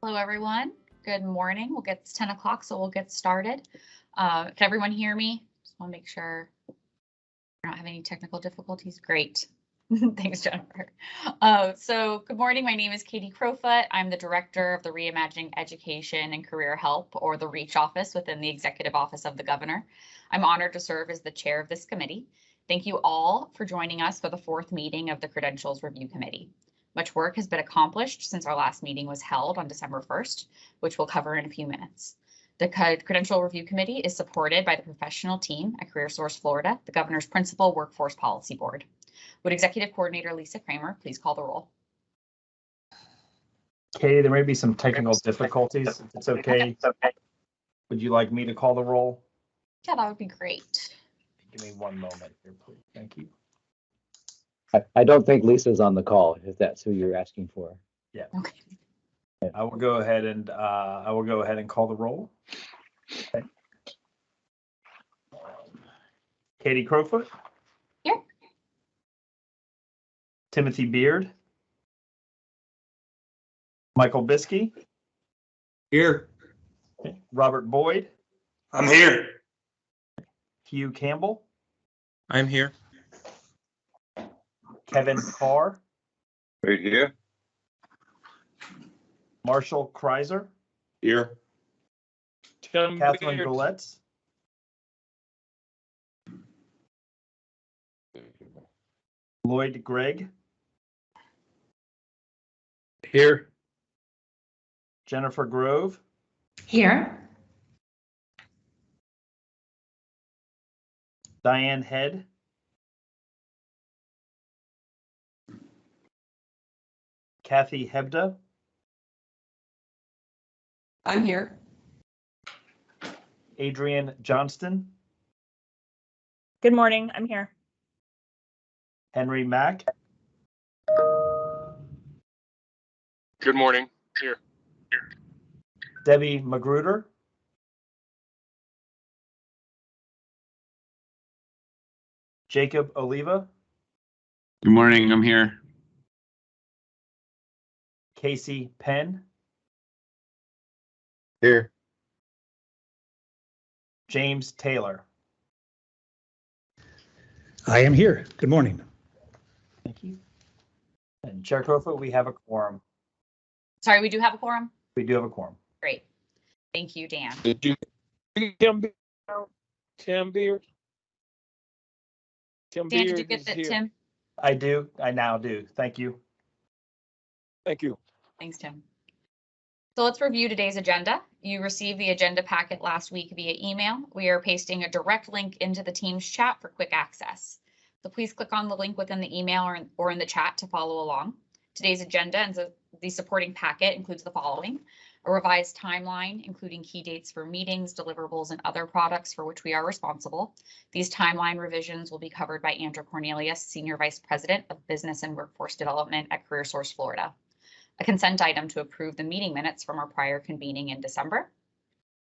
Hello, everyone. Good morning. It's 10 o'clock, so we'll get started. Can everyone hear me? Just want to make sure we're not having any technical difficulties. Great. Thanks, Jennifer. So good morning. My name is Katie Crowfoot. I'm the Director of the Reimagining Education and Career Help, or the REACH office within the Executive Office of the Governor. I'm honored to serve as the chair of this committee. Thank you all for joining us for the fourth meeting of the Credentials Review Committee. Much work has been accomplished since our last meeting was held on December 1st, which we'll cover in a few minutes. The Credential Review Committee is supported by the professional team at CareerSource Florida, the Governor's principal workforce policy board. Would Executive Coordinator Lisa Kramer please call the roll? Katie, there may be some technical difficulties. If it's okay, would you like me to call the roll? Yeah, that would be great. Give me one moment here, please. Thank you. I don't think Lisa's on the call, if that's who you're asking for. Yeah. Okay. I will go ahead and call the roll. Okay. Katie Crowfoot. Here. Timothy Beard. Michael Biskey. Here. Okay. Robert Boyd. I'm here. Hugh Campbell. I'm here. Kevin Carr. Right here. Marshall Kreiser. Here. Catherine Gouletz. Lloyd Gregg. Here. Jennifer Grove. Here. Diane Head. Kathy Hebda. I'm here. Adrian Johnston. Good morning, I'm here. Henry Mack. Good morning, here. Debbie Magruder. Jacob Oliva. Good morning, I'm here. Casey Penn. Here. James Taylor. I am here. Good morning. Thank you. And Chair Crowfoot, we have a quorum. Sorry, we do have a quorum? We do have a quorum. Great. Thank you, Dan. Did you Tim Beard? Tim Beard? Tim Dan, Beard did you get is that, here. Tim? I do. I now do. Thank you. Thank you. Thanks, Tim. So let's review today's agenda. You received the agenda packet last week via email. We are pasting a direct link into the Teams chat for quick access. So please click on the link within the email or in the chat to follow along. Today's agenda and the supporting packet includes the following: a revised timeline, including key dates for meetings, deliverables, and other products for which we are responsible. These timeline revisions will be covered by Andrew Cornelius, Senior Vice President of Business and Workforce Development at CareerSource Florida. A consent item to approve the meeting minutes from our prior convening in December.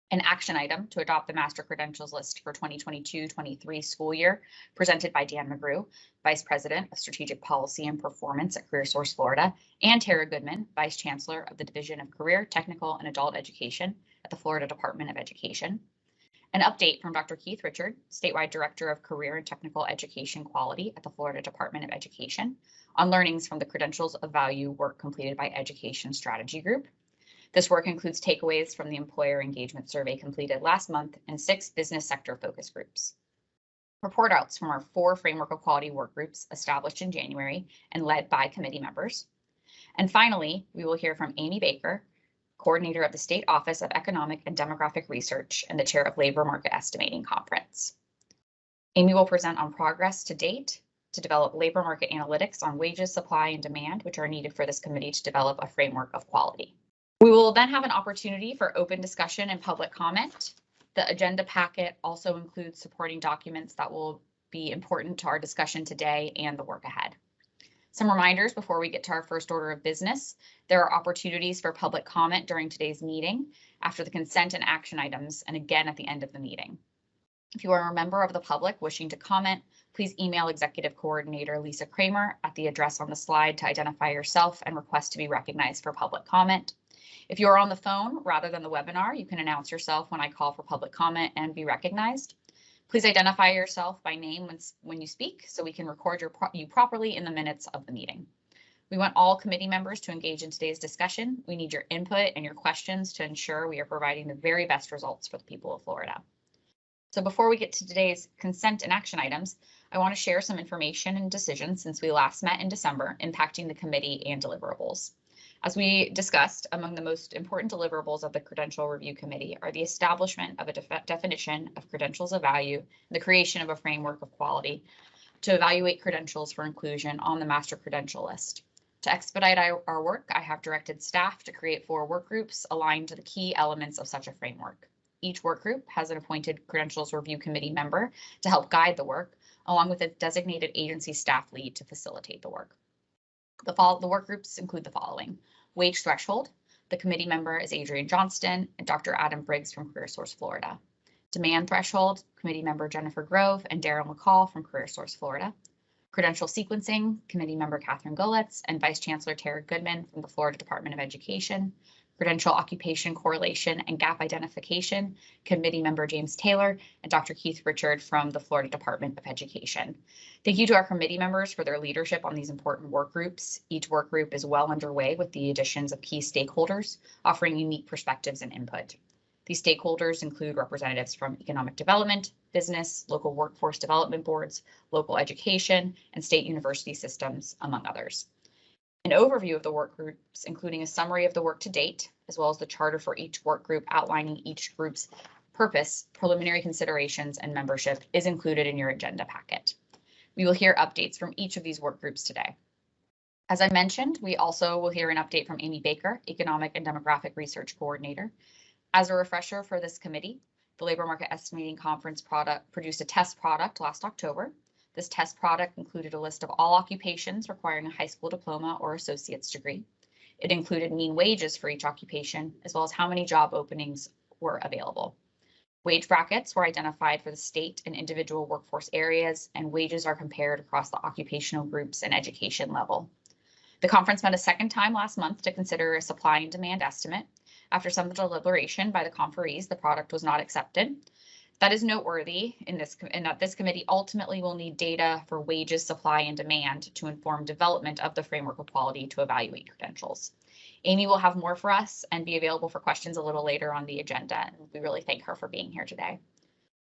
An action item to adopt the master credentials list for 2022-23 school year, presented by Dan McGrew, Vice President of Strategic Policy and Performance at CareerSource Florida, and Tara Goodman, Vice Chancellor of the Division of Career, Technical, and Adult Education at the Florida Department of Education. An update from Dr. Keith Richard, Statewide Director of Career and Technical Education Quality at the Florida Department of Education, on learnings from the Credentials of Value work completed by Education Strategy Group. This work includes takeaways from the employer engagement survey completed last month and 6 business sector focus groups. Report outs from our 4 framework of quality work groups established in January and led by committee members. And finally, we will hear from Amy Baker, coordinator of the State Office of Economic and Demographic Research and the chair of Labor Market Estimating Conference. Amy will present on progress to date to develop labor market analytics on wages, supply, and demand, which are needed for this committee to develop a framework of quality. We will then have an opportunity for open discussion and public comment. The agenda packet also includes supporting documents that will be important to our discussion today and the work ahead. Some reminders before we get to our first order of business. There are opportunities for public comment during today's meeting, after the consent and action items, and again at the end of the meeting. If you are a member of the public wishing to comment, please email Executive Coordinator Lisa Kramer at the address on the slide to identify yourself and request to be recognized for public comment. If you're on the phone rather than the webinar, you can announce yourself when I call for public comment and be recognized. Please identify yourself by name when you speak so we can record you properly in the minutes of the meeting. We want all committee members to engage in today's discussion. We need your input and your questions to ensure we are providing the very best results for the people of Florida. So before we get to today's consent and action items, I want to share some information and decisions since we last met in December impacting the committee and deliverables. As we discussed, among the most important deliverables of the Credential Review Committee are the establishment of a definition of credentials of value, and the creation of a framework of quality to evaluate credentials for inclusion on the master credential list. To expedite our work, I have directed staff to create 4 work groups aligned to the key elements of such a framework. Each work group has an appointed Credentials Review Committee member to help guide the work, along with a designated agency staff lead to facilitate the work. The work groups include the following: wage threshold. The committee member is Adrienne Johnston and Dr. Adam Briggs from CareerSource Florida. Demand threshold, committee member Jennifer Grove and Daryl McCall from CareerSource Florida. Credential sequencing, committee member Catherine Golitz and Vice Chancellor Tara Goodman from the Florida Department of Education. Credential occupation correlation and gap identification, committee member James Taylor and Dr. Keith Richard from the Florida Department of Education. Thank you to our committee members for their leadership on these important work groups. Each work group is well underway with the additions of key stakeholders, offering unique perspectives and input. These stakeholders include representatives from economic development, business, local workforce development boards, local education, and state university systems, among others. An overview of the work groups, including a summary of the work to date, as well as the charter for each work group outlining each group's purpose, preliminary considerations, and membership, is included in your agenda packet. We will hear updates from each of these work groups today. As I mentioned, we also will hear an update from Amy Baker, Economic and Demographic Research Coordinator. As a refresher for this committee, the Labor Market Estimating Conference produced a test product last October. This test product included a list of all occupations requiring a high school diploma or associate's degree. It included mean wages for each occupation, as well as how many job openings were available. Wage brackets were identified for the state and individual workforce areas, and wages are compared across the occupational groups and education level. The conference met a second time last month to consider a supply and demand estimate. After some deliberation by the conferees, the product was not accepted. That is noteworthy in that this committee ultimately will need data for wages, supply, and demand to inform development of the framework of quality to evaluate credentials. Amy will have more for us and be available for questions a little later on the agenda, and we really thank her for being here today.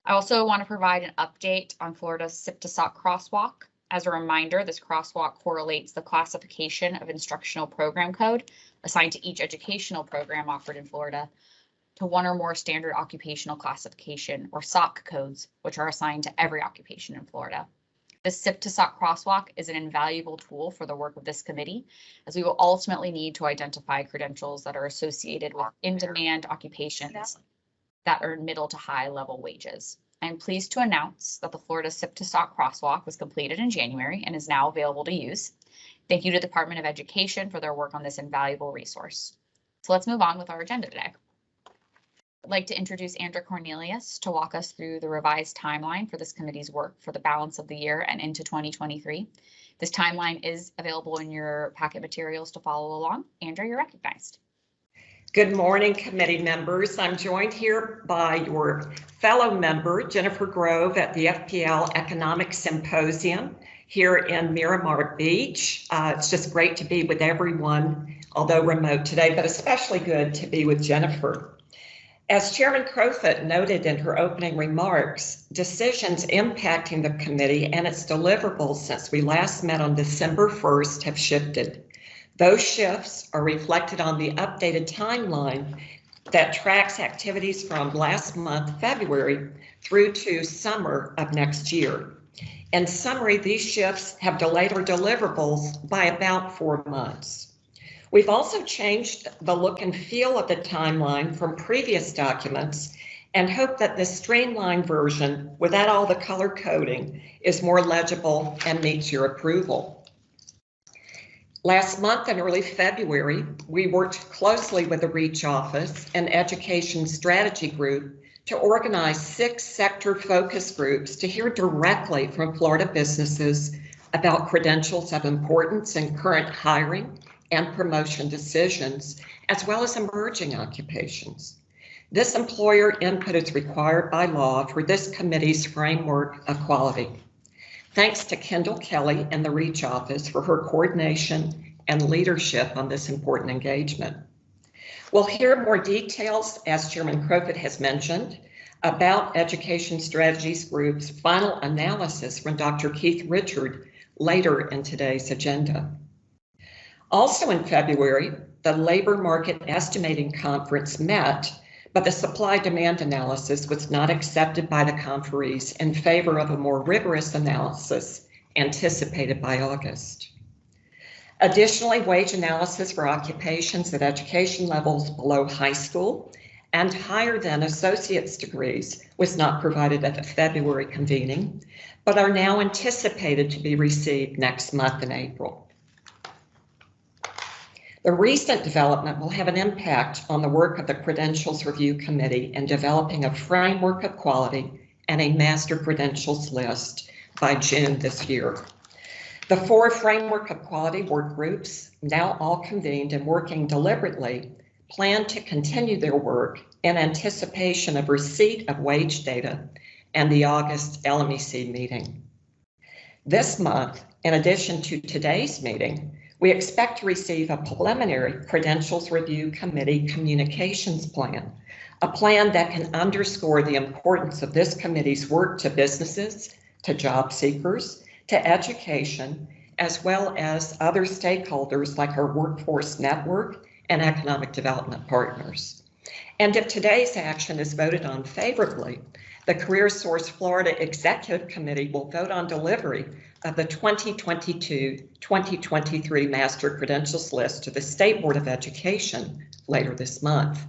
I also want to provide an update on Florida's SIP to SOC crosswalk. As a reminder, this crosswalk correlates the classification of instructional program code assigned to each educational program offered in Florida to one or more standard occupational classification or SOC codes, which are assigned to every occupation in Florida. This SIP to SOC crosswalk is an invaluable tool for the work of this committee, as we will ultimately need to identify credentials that are associated with in-demand occupations that earn middle to high level wages. I am pleased to announce that the Florida SIP to SOC crosswalk was completed in January and is now available to use. Thank you to the Department of Education for their work on this invaluable resource. So let's move on with our agenda today. I'd like to introduce Andrea Cornelius to walk us through the revised timeline for this committee's work for the balance of the year and into 2023. This timeline is available in your packet materials to follow along. Andrea, you're recognized. Good morning, committee members. I'm joined here by your fellow member, Jennifer Grove, at the FPL Economic Symposium here in Miramar Beach. It's just great to be with everyone, although remote today, but especially good to be with Jennifer. As Chairman Crowfoot noted in her opening remarks, decisions impacting the committee and its deliverables since we last met on December 1st have shifted. Those shifts are reflected on the updated timeline that tracks activities from last month, February, through to summer of next year. In summary, these shifts have delayed our deliverables by about 4 months. We've also changed the look and feel of the timeline from previous documents and hope that this streamlined version, without all the color coding, is more legible and meets your approval. Last month in early February, we worked closely with the REACH office and Education Strategy Group to organize 6 sector focus groups to hear directly from Florida businesses about credentials of importance in current hiring and promotion decisions, as well as emerging occupations. This employer input is required by law for this committee's framework of quality. Thanks to Kendall Kelly and the REACH office for her coordination and leadership on this important engagement. We'll hear more details, as Chairman Crofit has mentioned, about Education Strategies Group's final analysis from Dr. Keith Richard later in today's agenda. Also in February, the Labor Market Estimating Conference met, but the supply-demand analysis was not accepted by the conferees in favor of a more rigorous analysis anticipated by August. Additionally, wage analysis for occupations at education levels below high school and higher than associate's degrees was not provided at the February convening, but are now anticipated to be received next month in April. The recent development will have an impact on the work of the Credentials Review Committee in developing a framework of quality and a master credentials list by June this year. The 4 framework of quality work groups, now all convened and working deliberately, plan to continue their work in anticipation of receipt of wage data and the August LMEC meeting. This month, in addition to today's meeting, we expect to receive a preliminary Credentials Review Committee communications plan, a plan that can underscore the importance of this committee's work to businesses, to job seekers, to education, as well as other stakeholders like our workforce network and economic development partners. And if today's action is voted on favorably, the CareerSource Florida Executive Committee will vote on delivery of the 2022-2023 Master Credentials List to the State Board of Education later this month.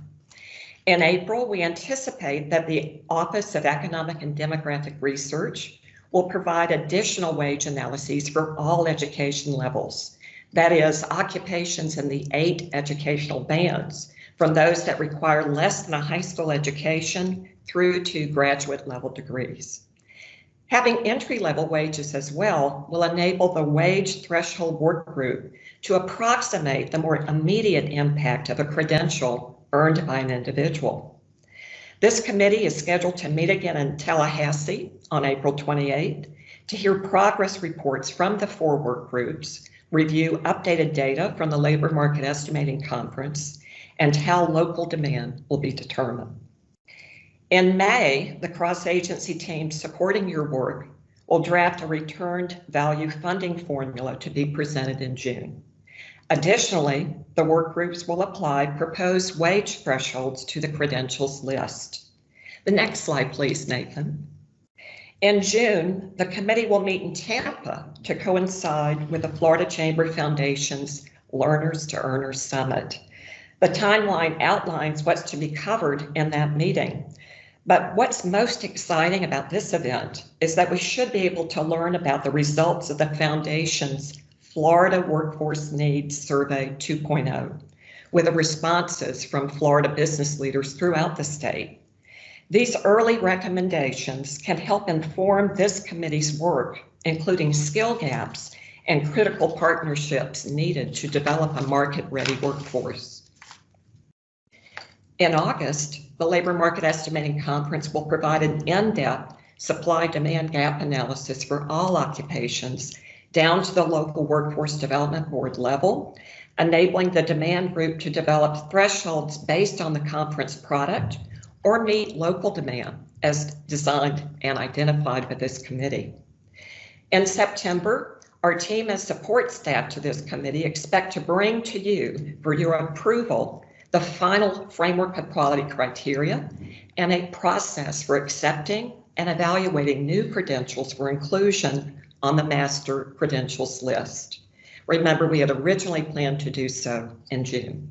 In April, we anticipate that the Office of Economic and Demographic Research will provide additional wage analyses for all education levels, that is, occupations in the 8 educational bands, from those that require less than a high school education through to graduate level degrees. Having entry-level wages as well will enable the wage threshold work group to approximate the more immediate impact of a credential earned by an individual. This committee is scheduled to meet again in Tallahassee on April 28th to hear progress reports from the 4 work groups, review updated data from the Labor Market Estimating Conference, and how local demand will be determined. In May, the cross-agency team supporting your work will draft a returned value funding formula to be presented in June. Additionally, the work groups will apply proposed wage thresholds to the credentials list. The next slide, please, Nathan. In June, the committee will meet in Tampa to coincide with the Florida Chamber Foundation's Learners to Earners Summit. The timeline outlines what's to be covered in that meeting. But what's most exciting about this event is that we should be able to learn about the results of the Foundation's Florida Workforce Needs Survey 2.0, with the responses from Florida business leaders throughout the state. These early recommendations can help inform this committee's work, including skill gaps and critical partnerships needed to develop a market-ready workforce. In August, the Labor Market Estimating Conference will provide an in-depth supply-demand gap analysis for all occupations down to the local workforce development board level, enabling the demand group to develop thresholds based on the conference product or meet local demand as designed and identified by this committee. In September, our team as support staff to this committee expect to bring to you for your approval the final framework of quality criteria and a process for accepting and evaluating new credentials for inclusion on the master credentials list. Remember, we had originally planned to do so in June.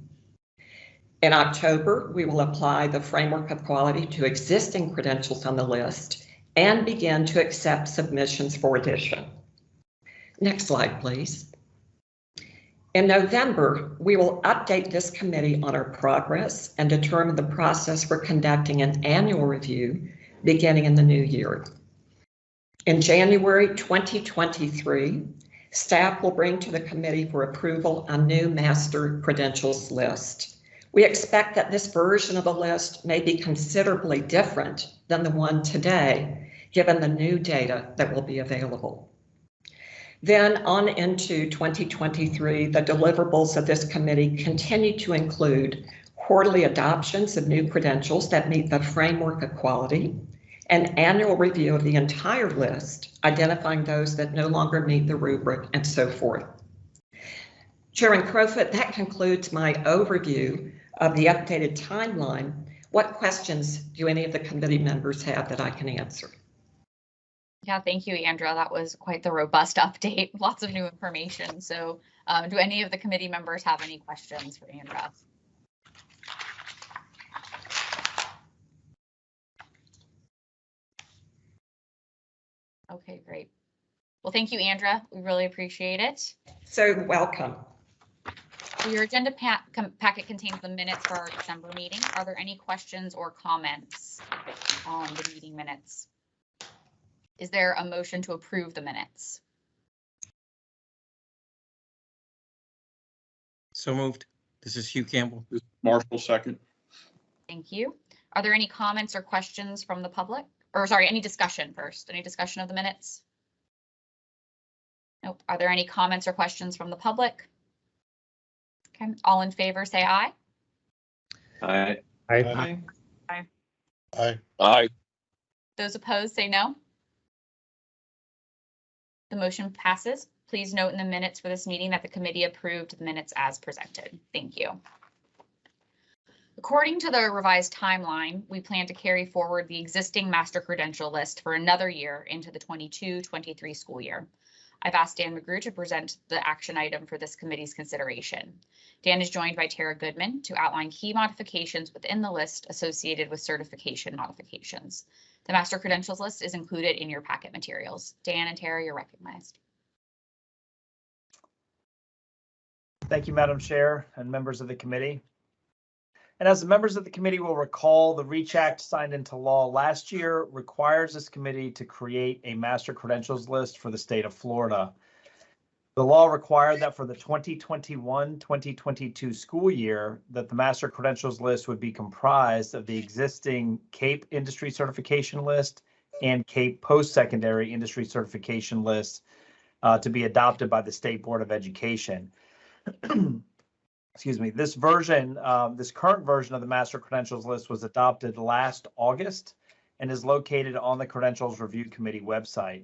In October, we will apply the framework of quality to existing credentials on the list and begin to accept submissions for addition. Next slide, please. In November, we will update this committee on our progress and determine the process for conducting an annual review beginning in the new year. In January 2023, Staff will bring to the committee for approval a new master credentials list. We expect that this version of the list may be considerably different than the one today, given the new data that will be available. Then on into 2023, the deliverables of this committee continue to include quarterly adoptions of new credentials that meet the framework of quality, an annual review of the entire list, identifying those that no longer meet the rubric, and so forth. Chairman Crowfoot, that concludes my overview of the updated timeline. What questions do any of the committee members have that I can answer? Yeah, thank you, Andrea. That was quite the robust update. Lots of new information. So do any of the committee members have any questions for Andrea? Okay, great. Well, thank you, Andrea. We really appreciate it. So welcome. Your agenda packet contains the minutes for our December meeting. Are there any questions or comments on the meeting minutes? Is there a motion to approve the minutes? So moved. This is Hugh Campbell. Marshall, second. Thank you. Are there any comments or questions from the public? Or sorry, any discussion first? Any discussion of the minutes? Nope. Are there any comments or questions from the public? Okay, all in favor, say aye. Aye. Aye. Aye. Aye. Those opposed, say no. The motion passes. Please note in the minutes for this meeting that the committee approved the minutes as presented. Thank you. According to the revised timeline, we plan to carry forward the existing master credential list for another year into the 22-23 school year. I've asked Dan McGrew to present the action item for this committee's consideration. Dan is joined by Tara Goodman to outline key modifications within the list associated with certification modifications. The master credentials list is included in your packet materials. Dan and Tara, you're recognized. Thank you, Madam Chair and members of the committee. And as the members of the committee will recall, the REACH Act signed into law last year requires this committee to create a master credentials list for the state of Florida. The law required that for the 2021-2022 school year, that the master credentials list would be comprised of the existing CAPE industry certification list and CAPE post-secondary industry certification list to be adopted by the State Board of Education. Excuse me, this version, this current version of the master credentials list was adopted last August and is located on the Credentials Review Committee website.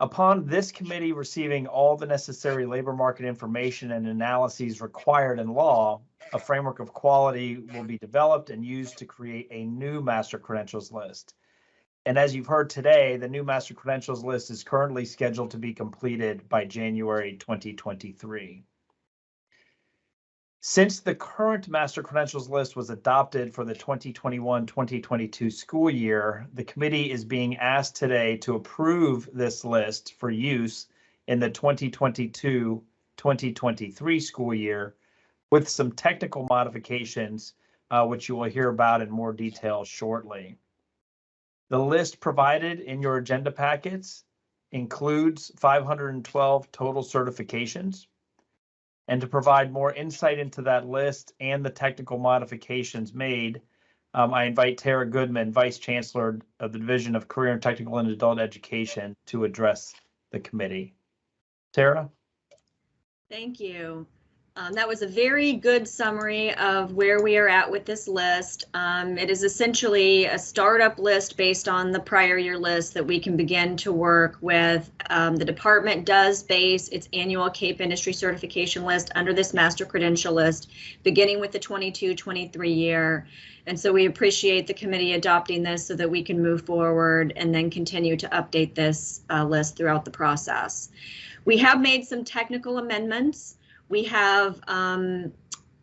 Upon this committee receiving all the necessary labor market information and analyses required in law, a framework of quality will be developed and used to create a new master credentials list. And as you've heard today, the new master credentials list is currently scheduled to be completed by January 2023. Since the current master credentials list was adopted for the 2021-2022 school year, the committee is being asked today to approve this list for use in the 2022-2023 school year with some technical modifications, which you will hear about in more detail shortly. The list provided in your agenda packets includes 512 total certifications. And to provide more insight into that list and the technical modifications made, I invite Tara Goodman, Vice Chancellor of the Division of Career and Technical and Adult Education, to address the committee. Tara? Thank you. That was a very good summary of where we are at with this list. It is essentially a startup list based on the prior year list that we can begin to work with. The department does base its annual CAPE industry certification list under this master credential list, beginning with the 22-23 year. And so we appreciate the committee adopting this so that we can move forward and then continue to update this list throughout the process. We have made some technical amendments. We have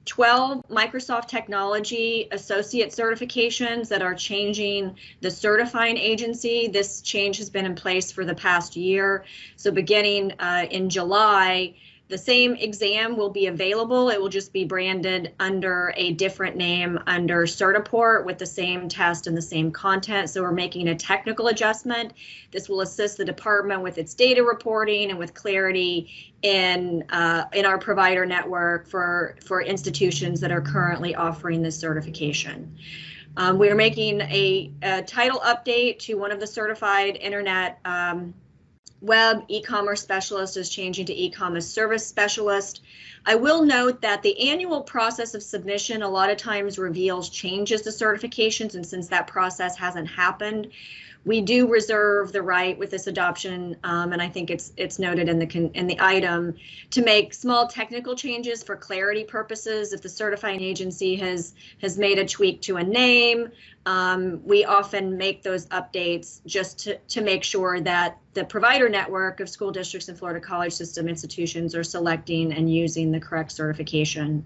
12 Microsoft Technology Associate certifications that are changing the certifying agency. This change has been in place for the past year. So beginning in July, The same exam will be available. It will just be branded under a different name under Certiport with the same test and the same content. So we're making a technical adjustment. This will assist the department with its data reporting and with clarity in our provider network for institutions that are currently offering this certification. We are making a title update to one of the certified internet web e-commerce specialist is changing to e-commerce service specialist. I will note that the annual process of submission a lot of times reveals changes to certifications, and since that process hasn't happened, we do reserve the right with this adoption, and I think it's noted in the item, to make small technical changes for clarity purposes. If the certifying agency has made a tweak to a name, we often make those updates just to make sure that the provider network of school districts and Florida college system institutions are selecting and using the correct certification.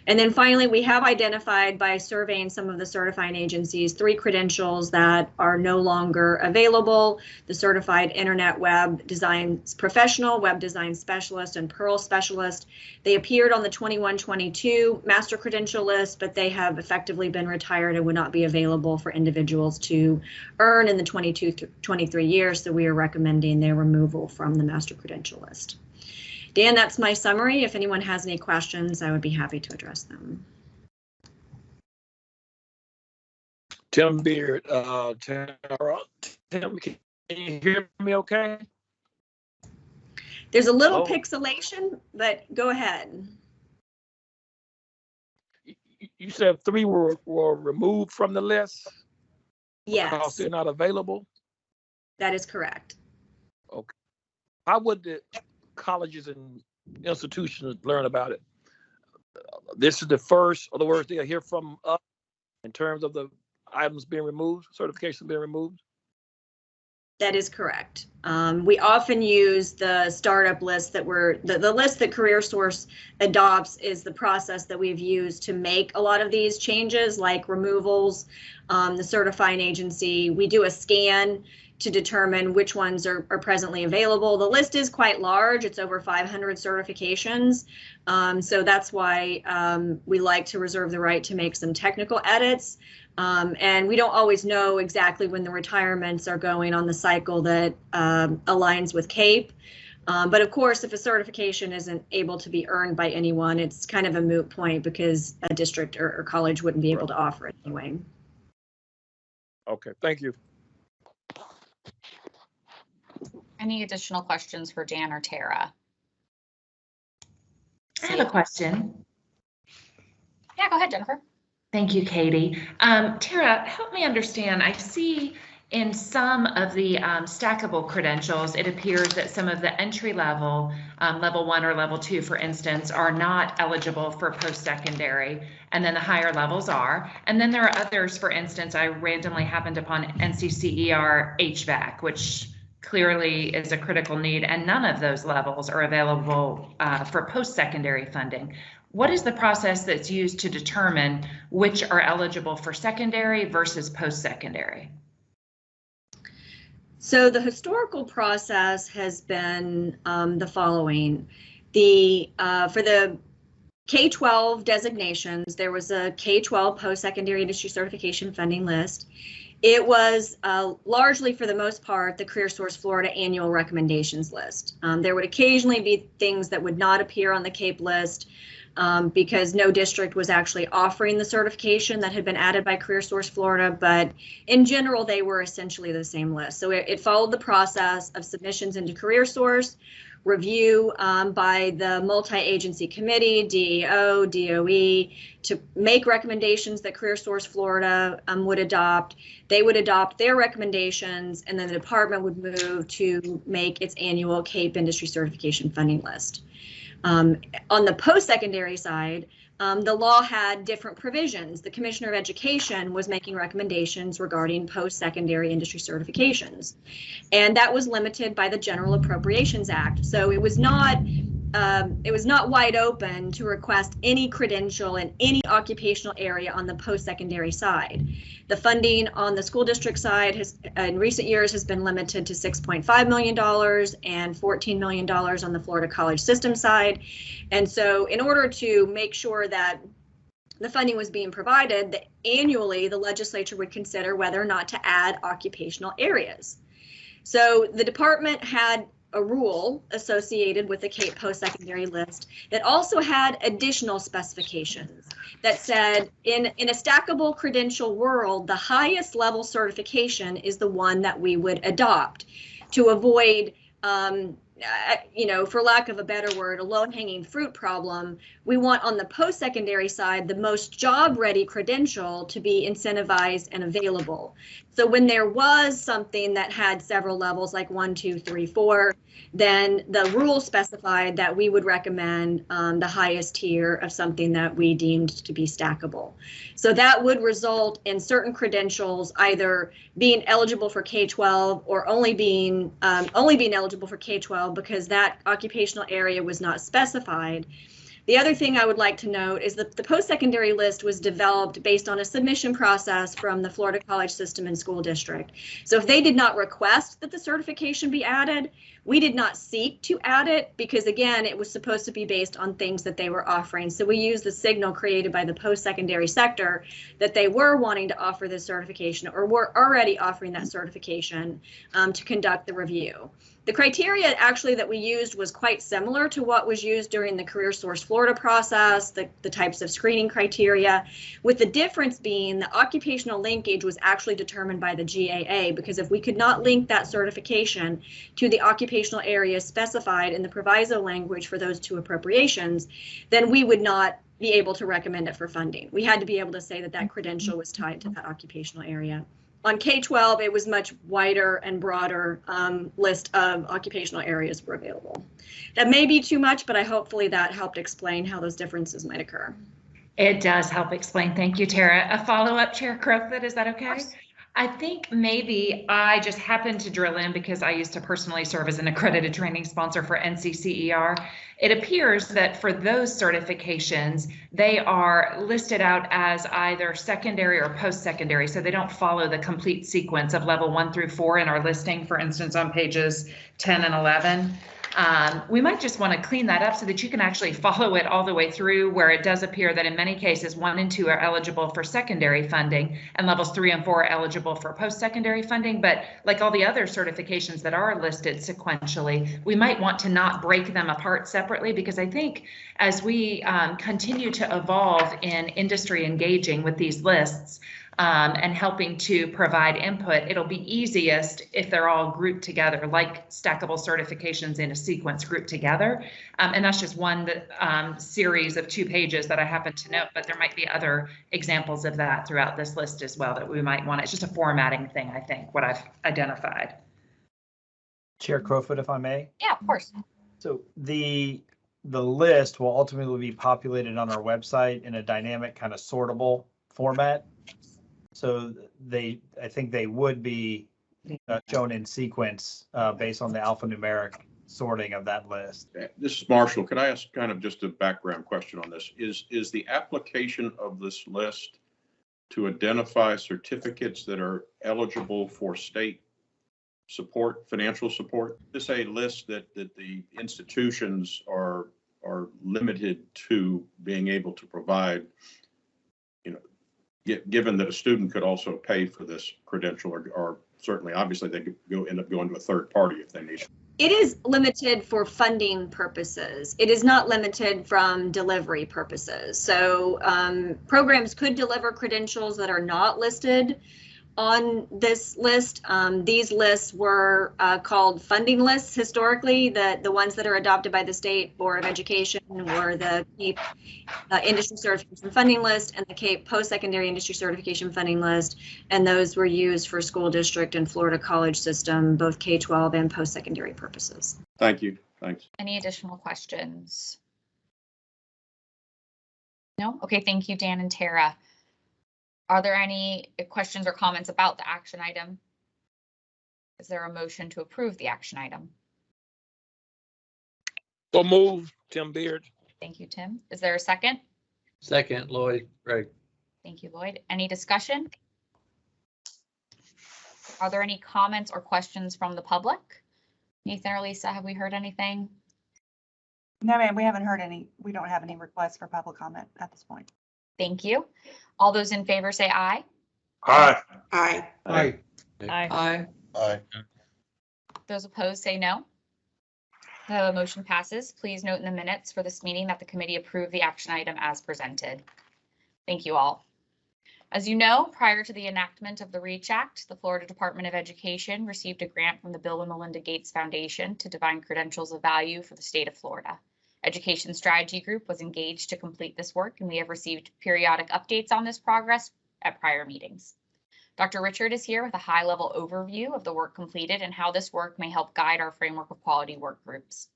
And then finally, we have identified by surveying some of the certifying agencies 3 credentials that are no longer available: the Certified Internet Web Design Professional, Web Design Specialist, and Pearl Specialist. They appeared on the 21-22 master credential list, but they have effectively been retired and would not be available for individuals to earn in the 22-23 years, so we are recommending their removal from the master credential list. Dan, that's my summary. If anyone has any questions, I would be happy to address them. Tim Beard, Tara, Tim, can you hear me okay? There's a little Hello? pixelation, but go ahead. You said 3 were removed from the list? Because Yes, they're not available? that is correct. Okay. How would the colleges and institutions learn about it? This is the first, of the words they'll hear from us in terms of the items being removed, certification being removed? That is correct. We often use the startup list that the list that CareerSource adopts is the process that we've used to make a lot of these changes, like removals. The certifying agency, we do a scan to determine which ones are presently available. The list is quite large. It's over 500 certifications. So that's why we like to reserve the right to make some technical edits. And we don't always know exactly when the retirements are going on the cycle that aligns with CAPE. But of course, if a certification isn't able to be earned by anyone, it's kind of a moot point because a district or college wouldn't be able to offer it anyway. Okay, thank you. Any additional questions for Dan or Tara? I have a question. Yeah, go ahead, Jennifer. Thank you, Katie. Tara, help me understand. I see in some of the stackable credentials, it appears that some of the entry level, level 1 or level 2, for instance, are not eligible for post-secondary, and then the higher levels are. And then there are others, for instance, I randomly happened upon NCCER HVAC, which clearly is a critical need, and none of those levels are available for post-secondary funding. What is the process that's used to determine which are eligible for secondary versus post-secondary? So the historical process has been the following. For the K-12 designations, there was a K-12 post-secondary industry certification funding list. It was largely, for the most part, the CareerSource Florida annual recommendations list. There would occasionally be things that would not appear on the CAPE list because no district was actually offering the certification that had been added by CareerSource Florida, but in general, they were essentially the same list. So it followed the process of submissions into CareerSource, review by the multi-agency committee, DEO, DOE, to make recommendations that CareerSource Florida would adopt. They would adopt their recommendations, and then the department would move to make its annual CAPE industry certification funding list. On the post-secondary side, the law had different provisions. The Commissioner of Education was making recommendations regarding post-secondary industry certifications, and that was limited by the General Appropriations Act. So it was not not wide open to request any credential in any occupational area on the post-secondary side. The funding on the school district side has, in recent years, has been limited to $6.5 million and $14 million on the Florida college system side. And so in order to make sure that the funding was being provided, annually the legislature would consider whether or not to add occupational areas. So the department had a rule associated with the CAPE post-secondary list that also had additional specifications that said in a stackable credential world, the highest level certification is the one that we would adopt to avoid for lack of a better word, a low-hanging fruit problem. We want on the post-secondary side the most job-ready credential to be incentivized and available. So when there was something that had several levels like 1, 2, 3, 4, then the rule specified that we would recommend the highest tier of something that we deemed to be stackable. So that would result in certain credentials either being eligible for K-12 or only being eligible for K-12 because that occupational area was not specified. The other thing I would like to note is that the post-secondary list was developed based on a submission process from the Florida College System and School District. So if they did not request that the certification be added, we did not seek to add it because, again, it was supposed to be based on things that they were offering. So we used the signal created by the post-secondary sector that they were wanting to offer this certification or were already offering that certification to conduct the review. The criteria actually that we used was quite similar to what was used during the CareerSource Florida process, the types of screening criteria, with the difference being the occupational linkage was actually determined by the GAA, because if we could not link that certification to the occupational areas specified in the proviso language for those two appropriations, then we would not be able to recommend it for funding. We had to be able to say that that credential was tied to that occupational area. On K-12, it was much wider and broader list of occupational areas were available. That may be too much, but hopefully that helped explain how those differences might occur. It does help explain. Thank you, Tara. A follow-up, Chair Crowfoot, is that okay? I think maybe I just happened to drill in because I used to personally serve as an accredited training sponsor for NCCER. It appears that for those certifications, they are listed out as either secondary or post-secondary, so they don't follow the complete sequence of level 1 through 4 in our listing, for instance, on pages 10 and 11. We might just want to clean that up so that you can actually follow it all the way through, where it does appear that in many cases 1 and 2 are eligible for secondary funding and levels 3 and 4 are eligible for post-secondary funding. But like all the other certifications that are listed sequentially, we might want to not break them apart separately, because I think as we continue to evolve in industry engaging with these lists, and helping to provide input, it'll be easiest if they're all grouped together, like stackable certifications in a sequence grouped together. And that's just one series of 2 pages that I happen to note, but there might be other examples of that throughout this list as well that we might want. It's just a formatting thing, I think, what I've identified. Chair Crowfoot, if I may. Yeah, of course. So the list will ultimately be populated on our website in a dynamic kind of sortable format. So I think they would be shown in sequence based on the alphanumeric sorting of that list. This is Marshall. Could I ask kind of just a background question on this? Is the application of this list to identify certificates that are eligible for state support, financial support? Is this a list that the institutions are limited to being able to provide, given that a student could also pay for this credential, or certainly, obviously, they could end up going to a third party if they need it? It is limited for funding purposes. It is not limited from delivery purposes. So programs could deliver credentials that are not listed on this list. These lists were called funding lists historically. The ones that are adopted by the State Board of Education were the CAPE Industry Certification Funding List and the CAPE Post-Secondary Industry Certification Funding List, and those were used for school district and Florida college system, both K-12 and post-secondary purposes. Thank you. Thanks. Any additional questions? No? Okay, thank you, Dan and Tara. Are there any questions or comments about the action item? Is there a motion to approve the action item? So moved, Tim Beard. Thank you, Tim. Is there a second? Second, Lloyd, Greg. Thank you, Lloyd. Any discussion? Are there any comments or questions from the public? Nathan or Lisa, have we heard anything? No, ma'am, we haven't heard any. We don't have any requests for public comment at this point. Thank you. All those in favor say aye. Aye. Aye. Aye. Aye. Aye. Those opposed say no. The motion passes. Please note in the minutes for this meeting that the committee approved the action item as presented. Thank you all. As you know, prior to the enactment of the REACH Act, the Florida Department of Education received a grant from the Bill and Melinda Gates Foundation to define credentials of value for the state of Florida. Education Strategy Group was engaged to complete this work, and we have received periodic updates on this progress at prior meetings. Dr. Richard is here with a high-level overview of the work completed and how this work may help guide our framework of quality work groups.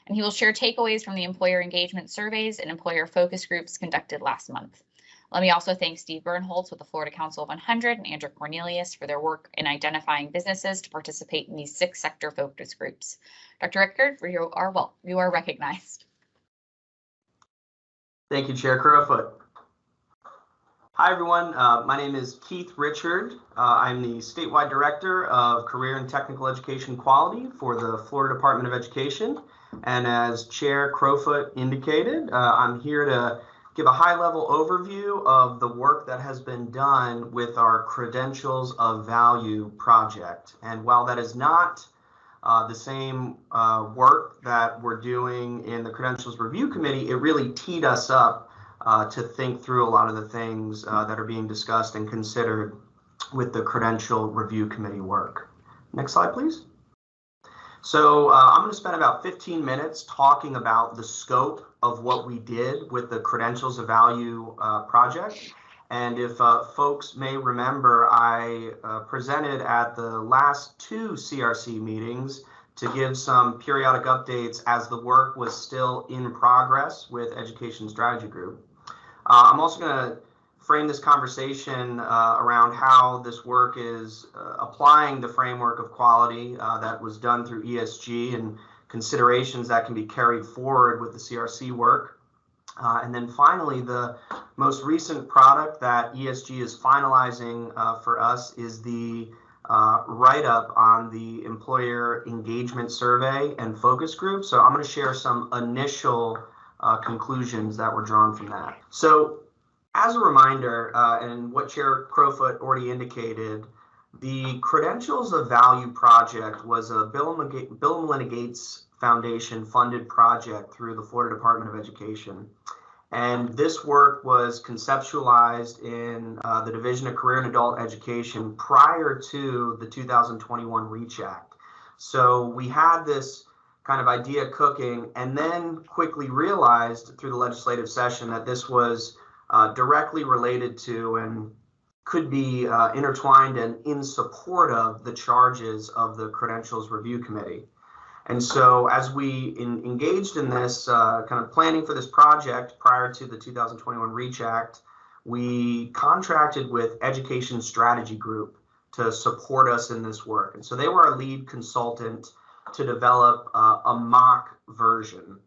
And he will share takeaways from the employer engagement surveys and employer focus groups conducted last month. Let me also thank Steve Bernholtz with the Florida Council of 100 and Andrew Cornelius for their work in identifying businesses to participate in these 6 sector focus groups. Dr. Richard, you are recognized. Thank you, Chair Crowfoot. Hi, everyone. My name is Keith Richard. I'm the statewide director of career and technical education quality for the Florida Department of Education. And as Chair Crowfoot indicated, I'm here to give a high-level overview of the work that has been done with our Credentials of Value project. And while that is not the same work that we're doing in the Credentials Review Committee, it really teed us up to think through a lot of the things that are being discussed and considered with the Credential Review Committee work. Next slide, please. So I'm going to spend about 15 minutes talking about the scope of what we did with the Credentials of Value project. And if folks may remember, I presented at the last 2 CRC meetings to give some periodic updates as the work was still in progress with Education Strategy Group. I'm also going to frame this conversation around how this work is applying the framework of quality that was done through ESG and considerations that can be carried forward with the CRC work. And then finally, the most recent product that ESG is finalizing for us is the write-up on the employer engagement survey and focus group. So I'm going to share some initial conclusions that were drawn from that. So as a reminder, and what Chair Crowfoot already indicated, the Credentials of Value project was a Bill and Melinda Gates Foundation funded project through the Florida Department of Education. And this work was conceptualized in the Division of Career and Adult Education prior to the 2021 REACH Act. So we had this kind of idea cooking and then quickly realized through the legislative session that this was directly related to and could be intertwined and in support of the charges of the Credentials Review Committee. And so as we engaged in this kind of planning for this project prior to the 2021 REACH Act, we contracted with Education Strategy Group to support us in this work. And so they were our lead consultant to develop a mock version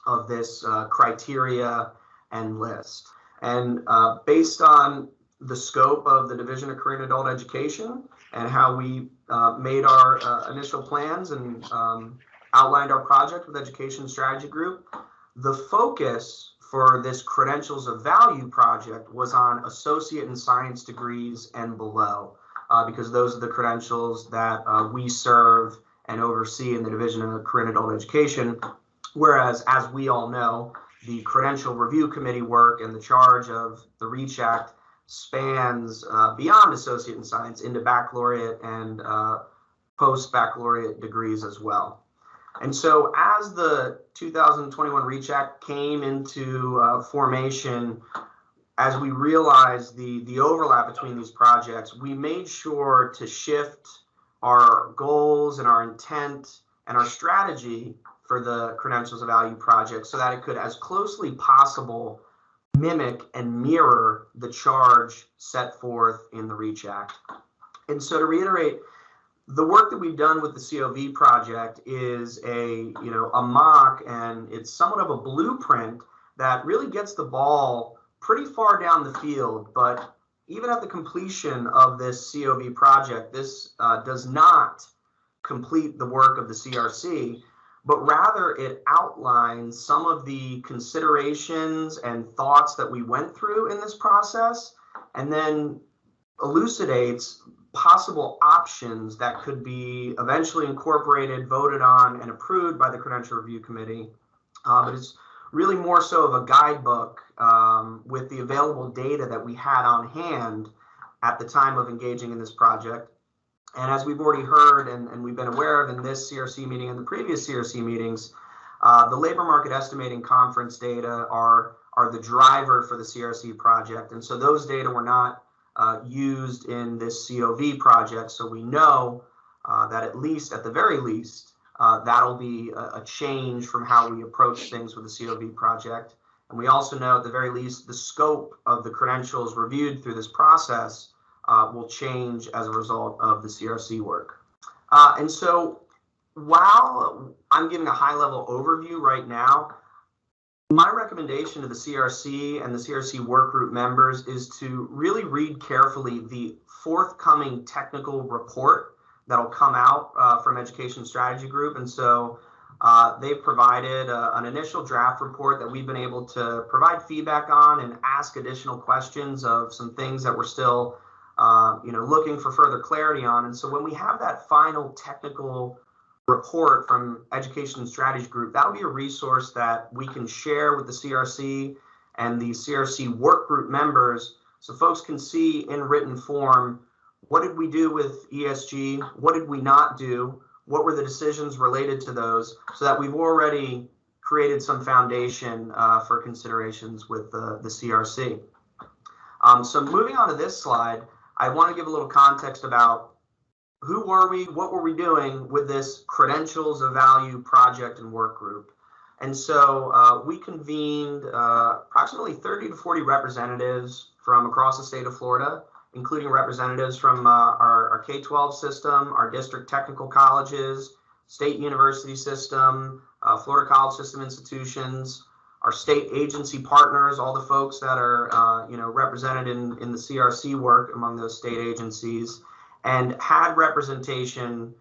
of this criteria and list. And based on the scope of the Division of Career and Adult Education and how we made our initial plans and outlined our project with Education Strategy Group, the focus for this Credentials of Value project was on associate in science degrees and below, because those are the credentials that we serve and oversee in the Division of Career and Adult Education. Whereas, as we all know, the Credential Review Committee work and the charge of the REACH Act spans beyond associate in science into baccalaureate and post-baccalaureate degrees as well. And so as the 2021 REACH Act came into formation, as we realized the overlap between these projects, we made sure to shift our goals and our intent and our strategy for the Credentials of Value project so that it could as closely possible mimic and mirror the charge set forth in the REACH Act. And so to reiterate, the work that we've done with the COV project is a mock, and it's somewhat of a blueprint that really gets the ball pretty far down the field. But even at the completion of this COV project, this does not complete the work of the CRC, but rather it outlines some of the considerations and thoughts that we went through in this process, and then elucidates possible options that could be eventually incorporated, voted on, and approved by the Credential Review Committee. But it's really more so of a guidebook with the available data that we had on hand at the time of engaging in this project. And as we've already heard and we've been aware of in this CRC meeting and the previous CRC meetings, the labor market estimating conference data are the driver for the CRC project. And so those data were not used in this COV project. So we know that at the very least, that'll be a change from how we approach things with the COV project. And we also know at the very least, the scope of the credentials reviewed through this process will change as a result of the CRC work. And so while I'm giving a high-level overview right now, my recommendation to the CRC and the CRC work group members is to really read carefully the forthcoming technical report that'll come out from Education Strategy Group. And so they've provided an initial draft report that we've been able to provide feedback on and ask additional questions of some things that we're still looking for further clarity on. And so when we have that final technical report from Education Strategy Group, that'll be a resource that we can share with the CRC and the CRC work group members, so folks can see in written form, what did we do with ESG? What did we not do? What were the decisions related to those? So that we've already created some foundation for considerations with the CRC. So moving on to this slide, I want to give a little context about who were we, what were we doing with this Credentials of Value project and work group. And so we convened approximately 30 to 40 representatives from across the state of Florida, including representatives from our K-12 system, our district technical colleges, state university system, Florida college system institutions, our state agency partners, all the folks that are represented in the CRC work among those state agencies, and had representation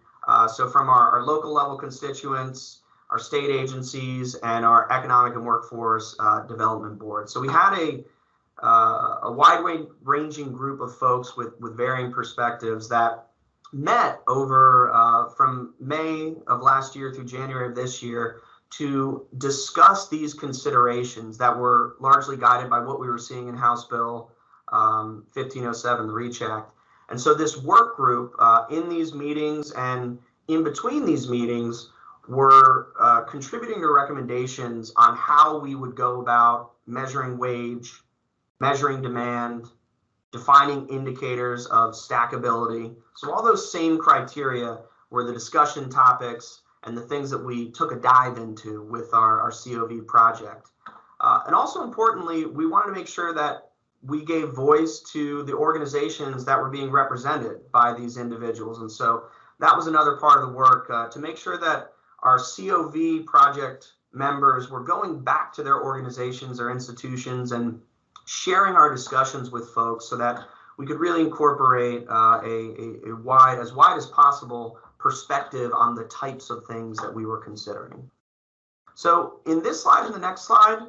so from our local level constituents, our state agencies, and our economic and workforce development board. So we had a wide-ranging group of folks with varying perspectives that met over from May of last year through January of this year to discuss these considerations that were largely guided by what we were seeing in House Bill 1507, the REACH Act. And so this work group in these meetings and in between these meetings were contributing to recommendations on how we would go about measuring wage, measuring demand, defining indicators of stackability. So all those same criteria were the discussion topics and the things that we took a dive into with our COV project. And also importantly, we wanted to make sure that we gave voice to the organizations that were being represented by these individuals. And so that was another part of the work to make sure that our COV project members were going back to their organizations or institutions and sharing our discussions with folks so that we could really incorporate as wide as possible perspective on the types of things that we were considering. So in this slide and the next slide,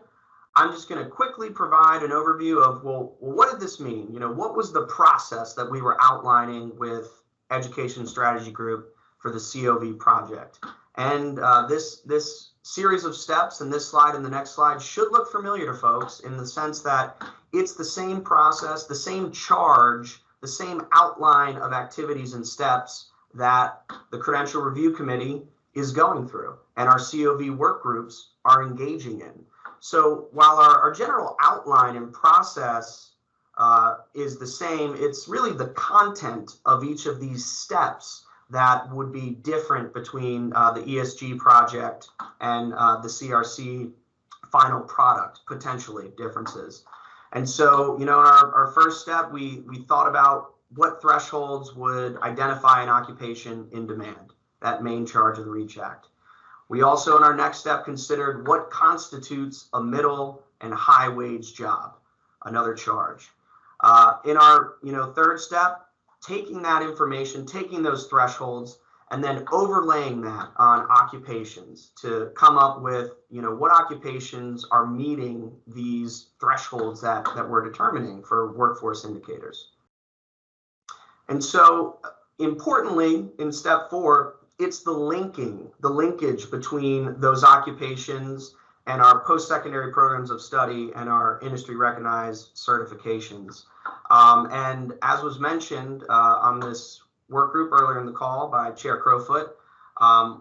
I'm just going to quickly provide an overview of, well, what did this mean? What was the process that we were outlining with Education Strategy Group for the COV project? And this series of steps in this slide and the next slide should look familiar to folks in the sense that it's the same process, the same charge, the same outline of activities and steps that the Credential Review Committee is going through and our COV work groups are engaging in. So while our general outline and process is the same, it's really the content of each of these steps that would be different between the ESG project and the CRC final product, potentially differences. And so, in our first step, we thought about what thresholds would identify an occupation in demand, that main charge of the REACH Act. We also, in our next step, considered what constitutes a middle and high wage job, another charge. In our third step, taking that information, taking those thresholds, and then overlaying that on occupations to come up with what occupations are meeting these thresholds that we're determining for workforce indicators. And so importantly, in step 4, it's the linkage between those occupations and our post-secondary programs of study and our industry recognized certifications. And as was mentioned on this work group earlier in the call by Chair Crowfoot,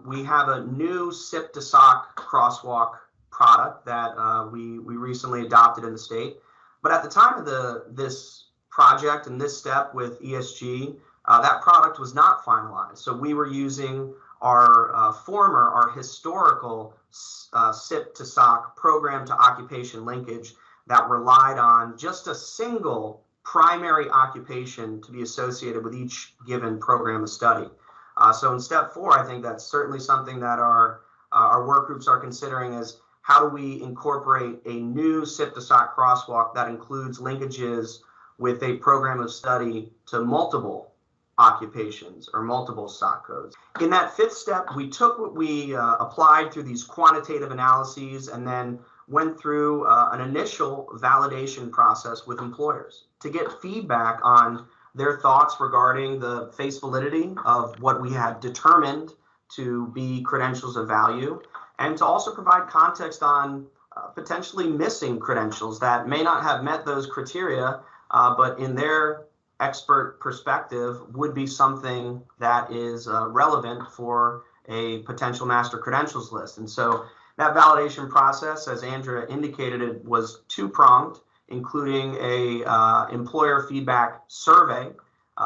we have a new SIP to SOC crosswalk product that we recently adopted in the state. But at the time of this project and this step with ESG, that product was not finalized. So we were using our historical SIP to SOC program to occupation linkage that relied on just a single primary occupation to be associated with each given program of study. So in step 4, I think that's certainly something that our work groups are considering is how do we incorporate a new SIP to SOC crosswalk that includes linkages with a program of study to multiple occupations or multiple SOC codes. In that 5th step, we took what we applied through these quantitative analyses and then went through an initial validation process with employers to get feedback on their thoughts regarding the face validity of what we had determined to be credentials of value, and to also provide context on potentially missing credentials that may not have met those criteria, but in their expert perspective would be something that is relevant for a potential master credentials list. And so that validation process, as Andrea indicated, it was 2-pronged, including a employer feedback survey,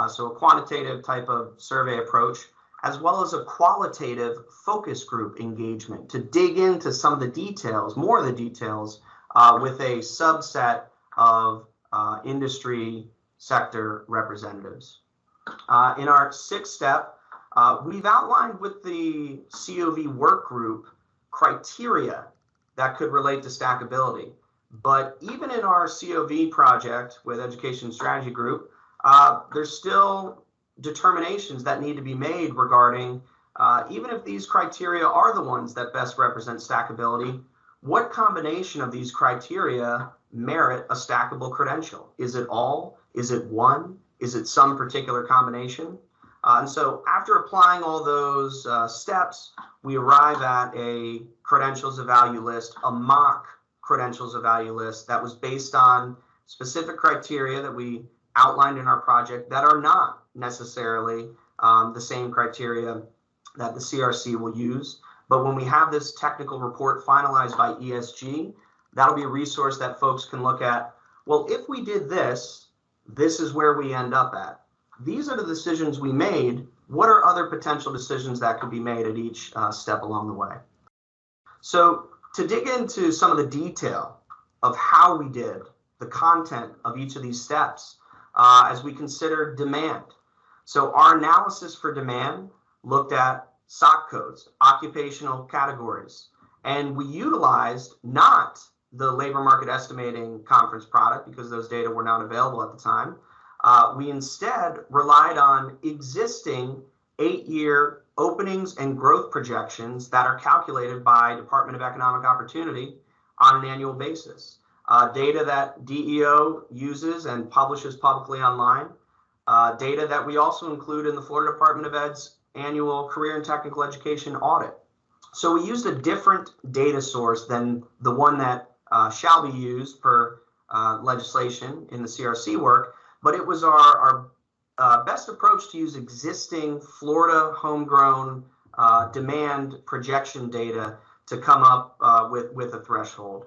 so a quantitative type of survey approach, as well as a qualitative focus group engagement to dig into some of the details, more of the details, with a subset of industry sector representatives. In our 6th step, we've outlined with the COV work group criteria that could relate to stackability. But even in our COV project with Education Strategy Group, there's still determinations that need to be made regarding, even if these criteria are the ones that best represent stackability, what combination of these criteria merit a stackable credential? Is it all? Is it one? Is it some particular combination? And so after applying all those steps, we arrive at a credentials of value list, a mock credentials of value list that was based on specific criteria that we outlined in our project that are not necessarily the same criteria that the CRC will use. But when we have this technical report finalized by ESG, that'll be a resource that folks can look at. Well, if we did this, this is where we end up at. These are the decisions we made. What are other potential decisions that could be made at each step along the way? So to dig into some of the detail of how we did the content of each of these steps, as we consider demand. So our analysis for demand looked at SOC codes, occupational categories, and we utilized not the labor market estimating conference product because those data were not available at the time. We instead relied on existing 8-year openings and growth projections that are calculated by Department of Economic Opportunity on an annual basis. Data that DEO uses and publishes publicly online, data that we also include in the Florida Department of Ed's annual Career and Technical Education audit. So we used a different data source than the one that shall be used per legislation in the CRC work, but it was our best approach to use existing Florida homegrown demand projection data to come up with a threshold.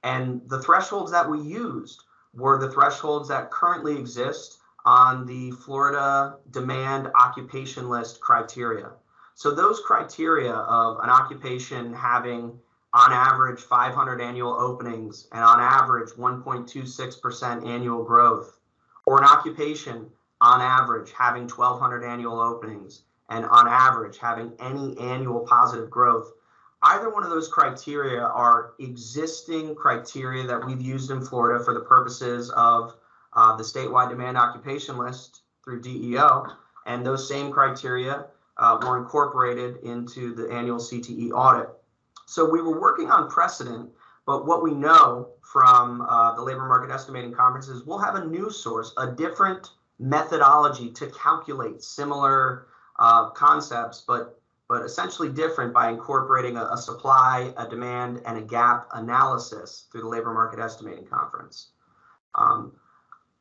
And the thresholds that we used were the thresholds that currently exist on the Florida demand occupation list criteria. So those criteria of an occupation having on average 500 annual openings and on average 1.26% annual growth, or an occupation on average having 1,200 annual openings, and on average having any annual positive growth, either one of those criteria are existing criteria that we've used in Florida for the purposes of the statewide demand occupation list through DEO, and those same criteria were incorporated into the annual CTE audit. So we were working on precedent, but what we know from the labor market estimating conference is we'll have a new source, a different methodology to calculate similar concepts, but essentially different by incorporating a supply, a demand, and a gap analysis through the labor market estimating conference.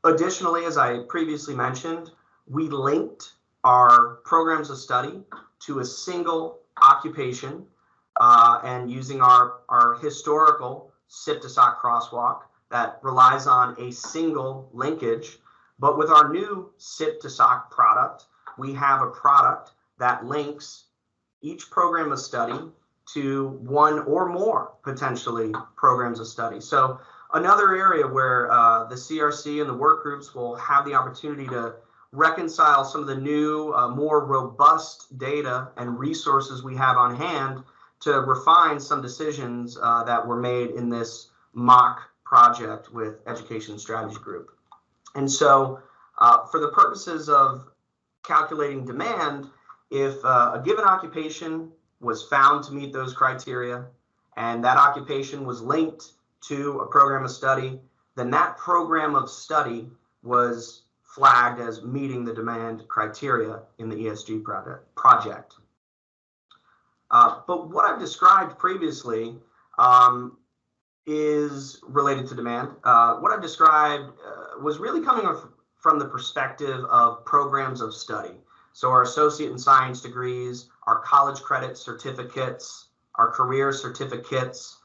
Additionally, as I previously mentioned, we linked our programs of study to a single occupation and using our historical SIP to SOC crosswalk that relies on a single linkage. But with our new SIP to SOC product, we have a product that links each program of study to one or more potentially programs of study. So another area where the CRC and the work groups will have the opportunity to reconcile some of the new, more robust data and resources we have on hand to refine some decisions that were made in this mock project with Education Strategy Group. And so for the purposes of calculating demand, if a given occupation was found to meet those criteria and that occupation was linked to a program of study, then that program of study was flagged as meeting the demand criteria in the ESG project. But what I've described previously is related to demand. What I've described was really coming from the perspective of programs of study. So our associate in science degrees, our college credit certificates, our career certificates.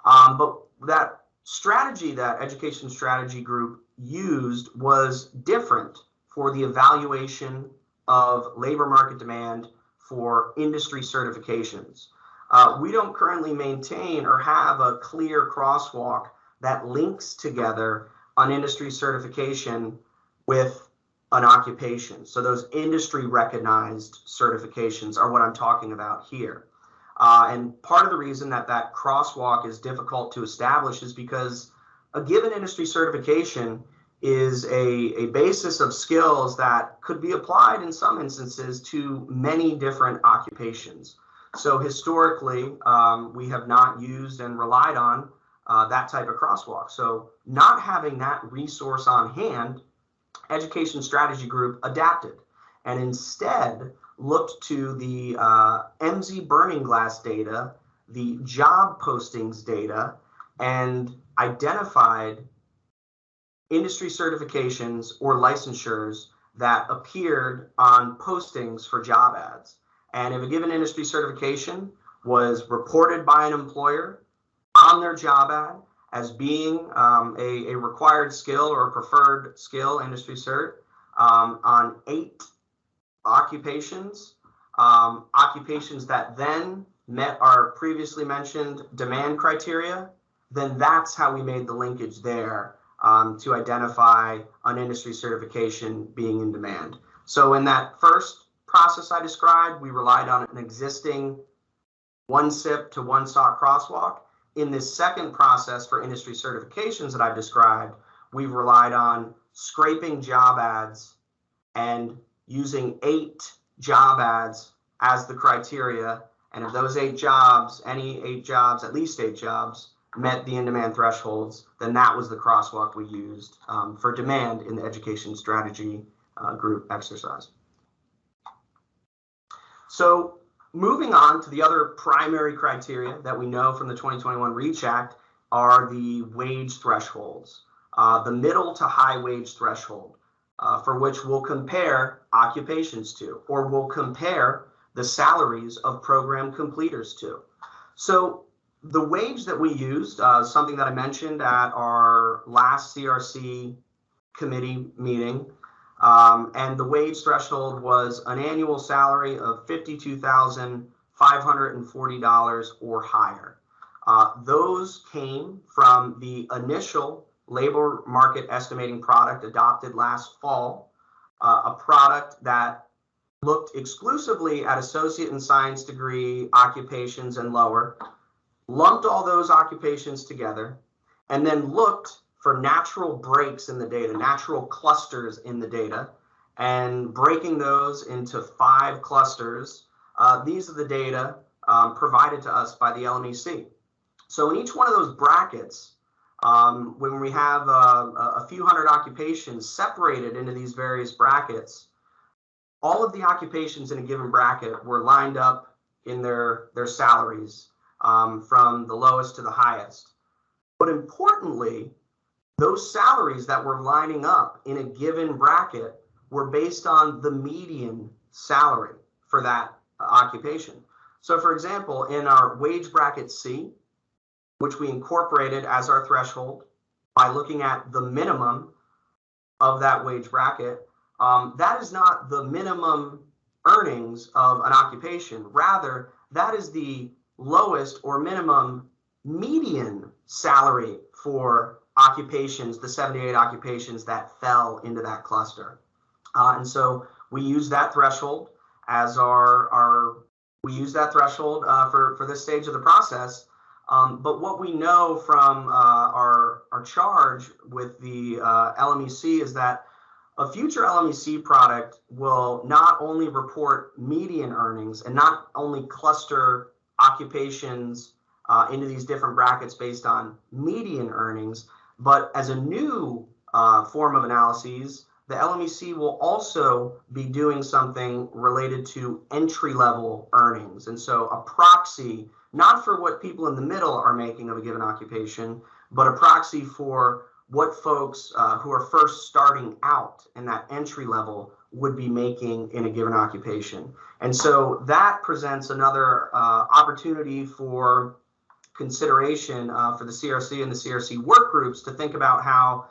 But that strategy that Education Strategy Group used was different for the evaluation of labor market demand for industry certifications. We don't currently maintain or have a clear crosswalk that links together an industry certification with an occupation. So those industry recognized certifications are what I'm talking about here. And part of the reason that that crosswalk is difficult to establish is because a given industry certification is a basis of skills that could be applied in some instances to many different occupations. So historically, we have not used and relied on that type of crosswalk. So not having that resource on hand, Education Strategy Group adapted and instead looked to the MZ Burning Glass data, the job postings data, and identified industry certifications or licensures that appeared on postings for job ads. And if a given industry certification was reported by an employer on their job ad as being a required skill or a preferred skill industry cert on 8 occupations, occupations that then met our previously mentioned demand criteria, then that's how we made the linkage there to identify an industry certification being in demand. So in that first process I described, we relied on an existing one SIP to one SOC crosswalk. In this second process for industry certifications that I've described, we've relied on scraping job ads and using 8 job ads as the criteria. And if those 8 jobs, any 8 jobs, at least 8 jobs, met the in-demand thresholds, then that was the crosswalk we used for demand in the Education Strategy Group exercise. So moving on to the other primary criteria that we know from the 2021 REACH Act are the wage thresholds, the middle to high wage threshold, for which we'll compare occupations to, or we'll compare the salaries of program completers to. So the wage that we used, something that I mentioned at our last CRC committee meeting, and the wage threshold was an annual salary of $52,540 or higher. Those came from the initial labor market estimating product adopted last fall, a product that looked exclusively at associate and science degree occupations and lower, lumped all those occupations together, and then looked for natural breaks in the data, natural clusters in the data, and breaking those into 5 clusters. These are the data provided to us by the LMEC. So in each one of those brackets, when we have a few hundred occupations separated into these various brackets, all of the occupations in a given bracket were lined up in their salaries from the lowest to the highest. But importantly, those salaries that were lining up in a given bracket were based on the median salary for that occupation. So for example, in our wage bracket C, which we incorporated as our threshold by looking at the minimum of that wage bracket, that is not the minimum earnings of an occupation. Rather, that is the lowest or minimum median salary for occupations, the 78 occupations that fell into that cluster. And so we use that threshold as for this stage of the process. But what we know from our charge with the LMEC is that a future LMEC product will not only report median earnings and not only cluster occupations into these different brackets based on median earnings, but as a new form of analyses, the LMEC will also be doing something related to entry-level earnings. And so a proxy, not for what people in the middle are making of a given occupation, but a proxy for what folks who are first starting out in that entry level would be making in a given occupation. And so that presents another opportunity for consideration for the CRC and the CRC work groups to think about how,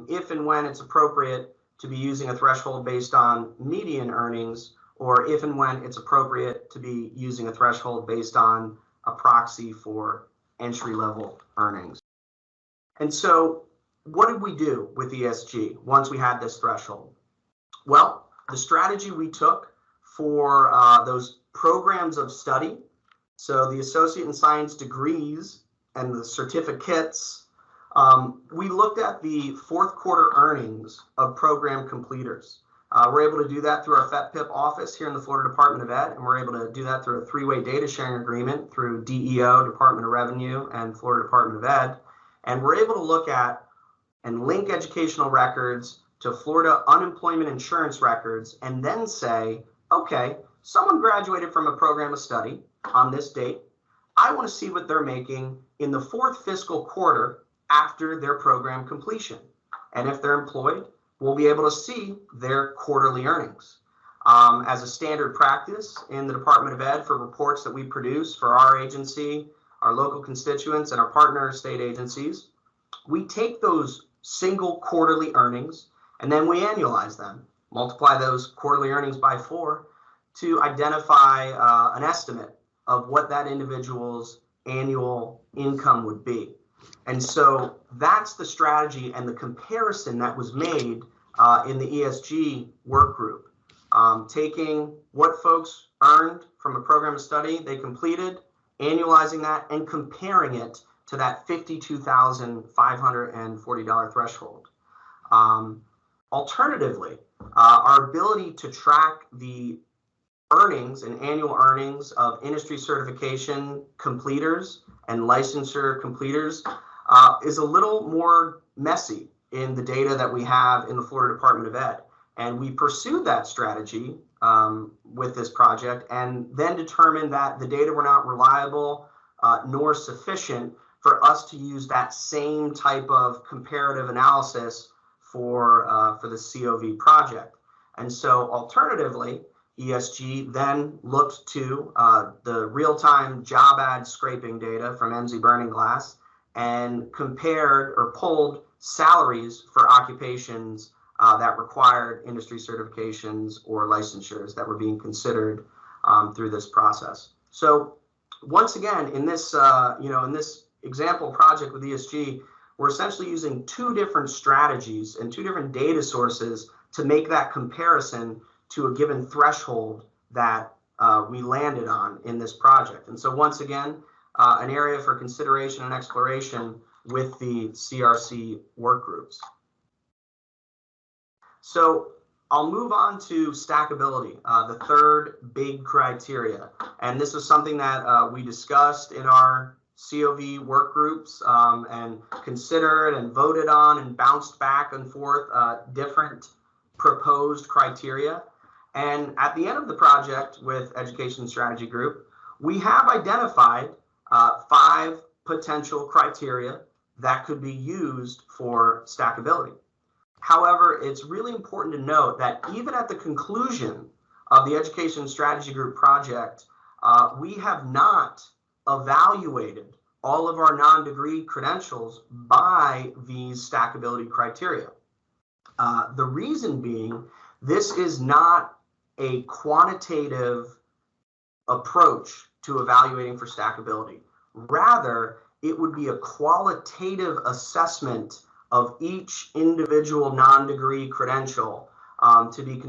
if and when it's appropriate to be using a threshold based on median earnings, or if and when it's appropriate to be using a threshold based on a proxy for entry-level earnings. And so what did we do with ESG once we had this threshold? Well, the strategy we took for those programs of study, so the associate in science degrees and the certificates, we looked at the 4th quarter earnings of program completers. We're able to do that through our FETPIP office here in the Florida Department of Ed, and we're able to do that through a 3-way data sharing agreement through DEO, Department of Revenue, and Florida Department of Ed. And we're able to look at and link educational records to Florida unemployment insurance records and then say, okay, someone graduated from a program of study on this date. I want to see what they're making in the 4th fiscal quarter after their program completion. And if they're employed, we'll be able to see their quarterly earnings. As a standard practice in the Department of Ed for reports that we produce for our agency, our local constituents, and our partner state agencies, we take those single quarterly earnings and then we annualize them, multiply those quarterly earnings by 4 to identify an estimate of what that individual's annual income would be. And so that's the strategy and the comparison that was made in the ESG work group, taking what folks earned from a program of study they completed, annualizing that, and comparing it to that $52,540 threshold. Alternatively, our ability to track the earnings and annual earnings of industry certification completers and licensure completers is a little more messy in the data that we have in the Florida Department of Ed. And we pursued that strategy with this project and then determined that the data were not reliable nor sufficient for us to use that same type of comparative analysis for the COV project. And so alternatively, ESG then looked to the real-time job ad scraping data from MZ Burning Glass and compared or pulled salaries for occupations that required industry certifications or licensures that were being considered through this process. So once again, in this in this example project with ESG, we're essentially using 2 different strategies and 2 different data sources to make that comparison to a given threshold that we landed on in this project. And so once again, an area for consideration and exploration with the CRC work groups. So I'll move on to stackability, the third big criteria. And this is something that we discussed in our COV work groups and considered and voted on and bounced back and forth different proposed criteria. And at the end of the project with Education Strategy Group, we have identified 5 potential criteria that could be used for stackability. However, it's really important to note that even at the conclusion of the Education Strategy Group project, we have not evaluated all of our non-degree credentials by these stackability criteria. The reason being, this is not a quantitative approach to evaluating for stackability. Rather, it would be a qualitative assessment of each individual non-degree credential to be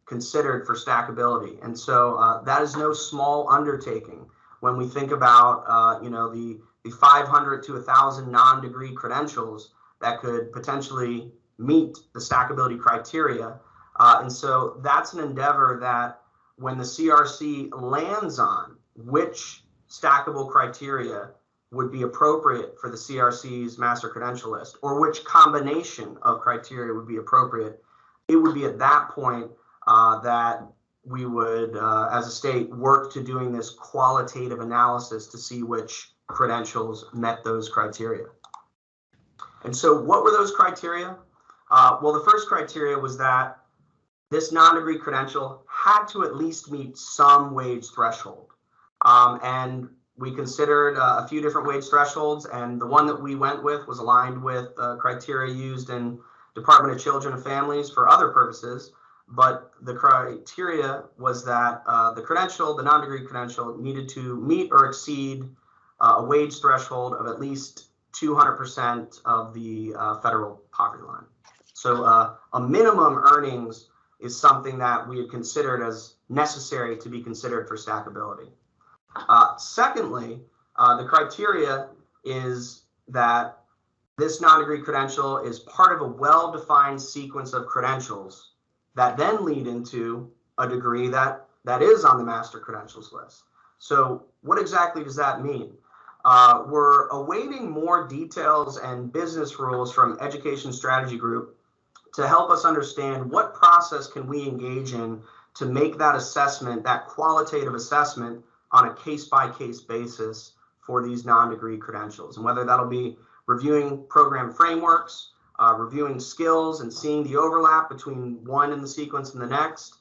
considered for stackability. And so that is no small undertaking when we think about the 500 to 1,000 non-degree credentials that could potentially meet the stackability criteria. And so that's an endeavor that when the CRC lands on which stackable criteria would be appropriate for the CRC's master credential list, or which combination of criteria would be appropriate, it would be at that point that we would, as a state, work to doing this qualitative analysis to see which credentials met those criteria. And so what were those criteria? Well, the first criteria was that this non-degree credential had to at least meet some wage threshold. And we considered a few different wage thresholds, and the one that we went with was aligned with criteria used in Department of Children and Families for other purposes. But the criteria was that the non-degree credential needed to meet or exceed a wage threshold of at least 200% of the federal poverty line. So a minimum earnings is something that we had considered as necessary to be considered for stackability. Secondly, the criteria is that this non-degree credential is part of a well-defined sequence of credentials that then lead into a degree that is on the master credentials list. So what exactly does that mean? We're awaiting more details and business rules from Education Strategy Group to help us understand what process can we engage in to make that assessment, that qualitative assessment, on a case-by-case basis for these non-degree credentials, and whether that'll be reviewing program frameworks, reviewing skills, and seeing the overlap between one in the sequence and the next.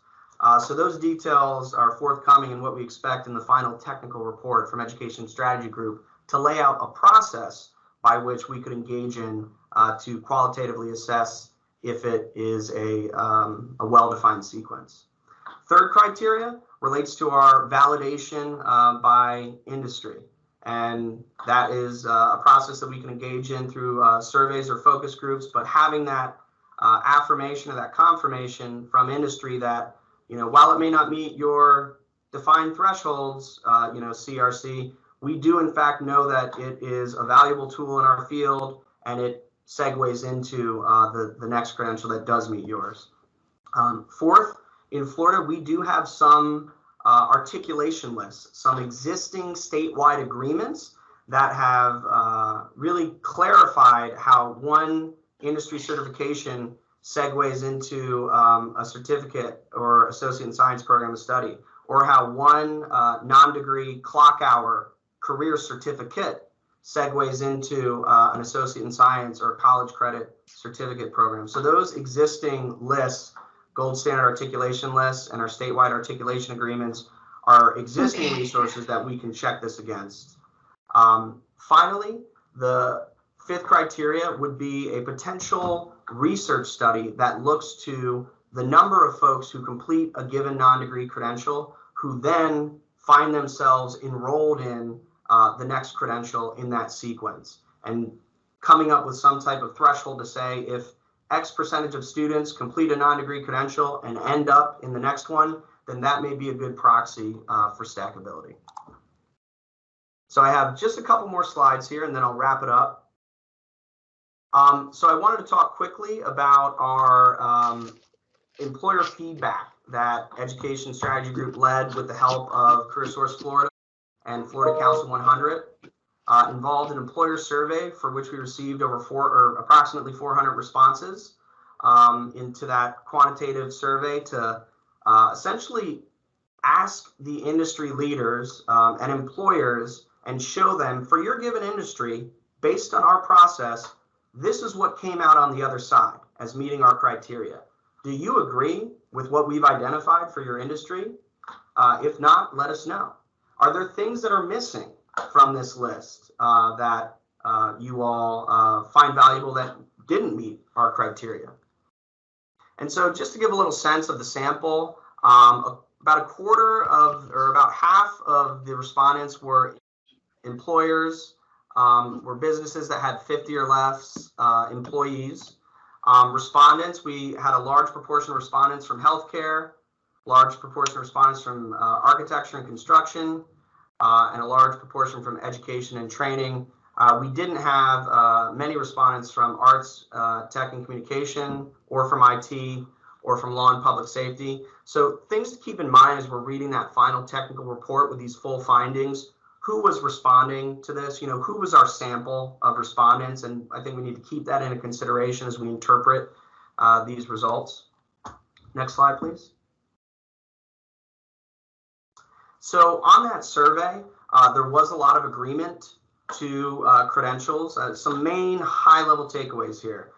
So those details are forthcoming in what we expect in the final technical report from Education Strategy Group to lay out a process by which we could engage in to qualitatively assess if it is a well-defined sequence. Third criteria relates to our validation by industry. And that is a process that we can engage in through surveys or focus groups, but having that affirmation or that confirmation from industry that, while it may not meet your defined thresholds, CRC, we do in fact know that it is a valuable tool in our field, and it segues into the next credential that does meet yours. Fourth, in Florida, we do have some articulation lists, some existing statewide agreements that have really clarified how one industry certification segues into a certificate or associate in science program of study, or how one non-degree clock hour career certificate segues into an associate in science or college credit certificate program. So those existing lists, gold standard articulation lists, and our statewide articulation agreements are existing resources that we can check this against. Finally, the fifth criteria would be a potential research study that looks to the number of folks who complete a given non-degree credential who then find themselves enrolled in the next credential in that sequence, and coming up with some type of threshold to say if X percentage of students complete a non-degree credential and end up in the next one, then that may be a good proxy for stackability. So I have just a couple more slides here and then I'll wrap it up. So I wanted to talk quickly about our employer feedback that Education Strategy Group led with the help of CareerSource Florida and Florida Council 100. Involved an employer survey for which we received approximately 400 responses into that quantitative survey to essentially ask the industry leaders and employers and show them, for your given industry, based on our process, this is what came out on the other side as meeting our criteria. Do you agree with what we've identified for your industry? If not, let us know. Are there things that are missing from this list that you all find valuable that didn't meet our criteria? And so just to give a little sense of the sample, about a quarter of, or about half of the respondents were employers, were businesses that had 50 or less employees. Respondents, we had a large proportion of respondents from healthcare, large proportion of respondents from architecture and construction, and a large proportion from education and training. We didn't have many respondents from arts, tech and communication, or from IT, or from law and public safety. So things to keep in mind as we're reading that final technical report with these full findings. Who was responding to this? Who was our sample of respondents? And I think we need to keep that into consideration as we interpret these results. Next slide, please. So on that survey, there was a lot of agreement to credentials. Some main high-level takeaways here.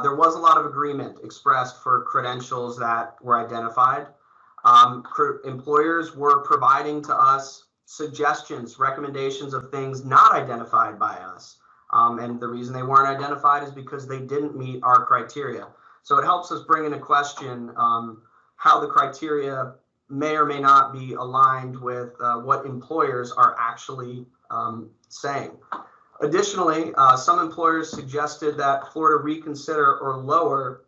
There was a lot of agreement expressed for credentials that were identified. Employers were providing to us suggestions, recommendations of things not identified by us. And the reason they weren't identified is because they didn't meet our criteria. So it helps us bring into question how the criteria may or may not be aligned with what employers are actually saying. Additionally, some employers suggested that Florida reconsider or lower,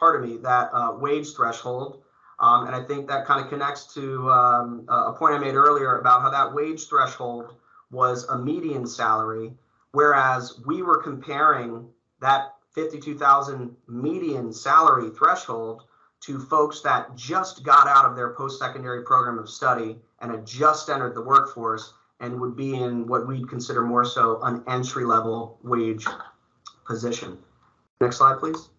that wage threshold. And I think that kind of connects to a point I made earlier about how that wage threshold was a median salary, whereas we were comparing that 52,000 median salary threshold to folks that just got out of their post-secondary program of study and had just entered the workforce and would be in what we'd consider more so an entry-level wage position. Next slide, please.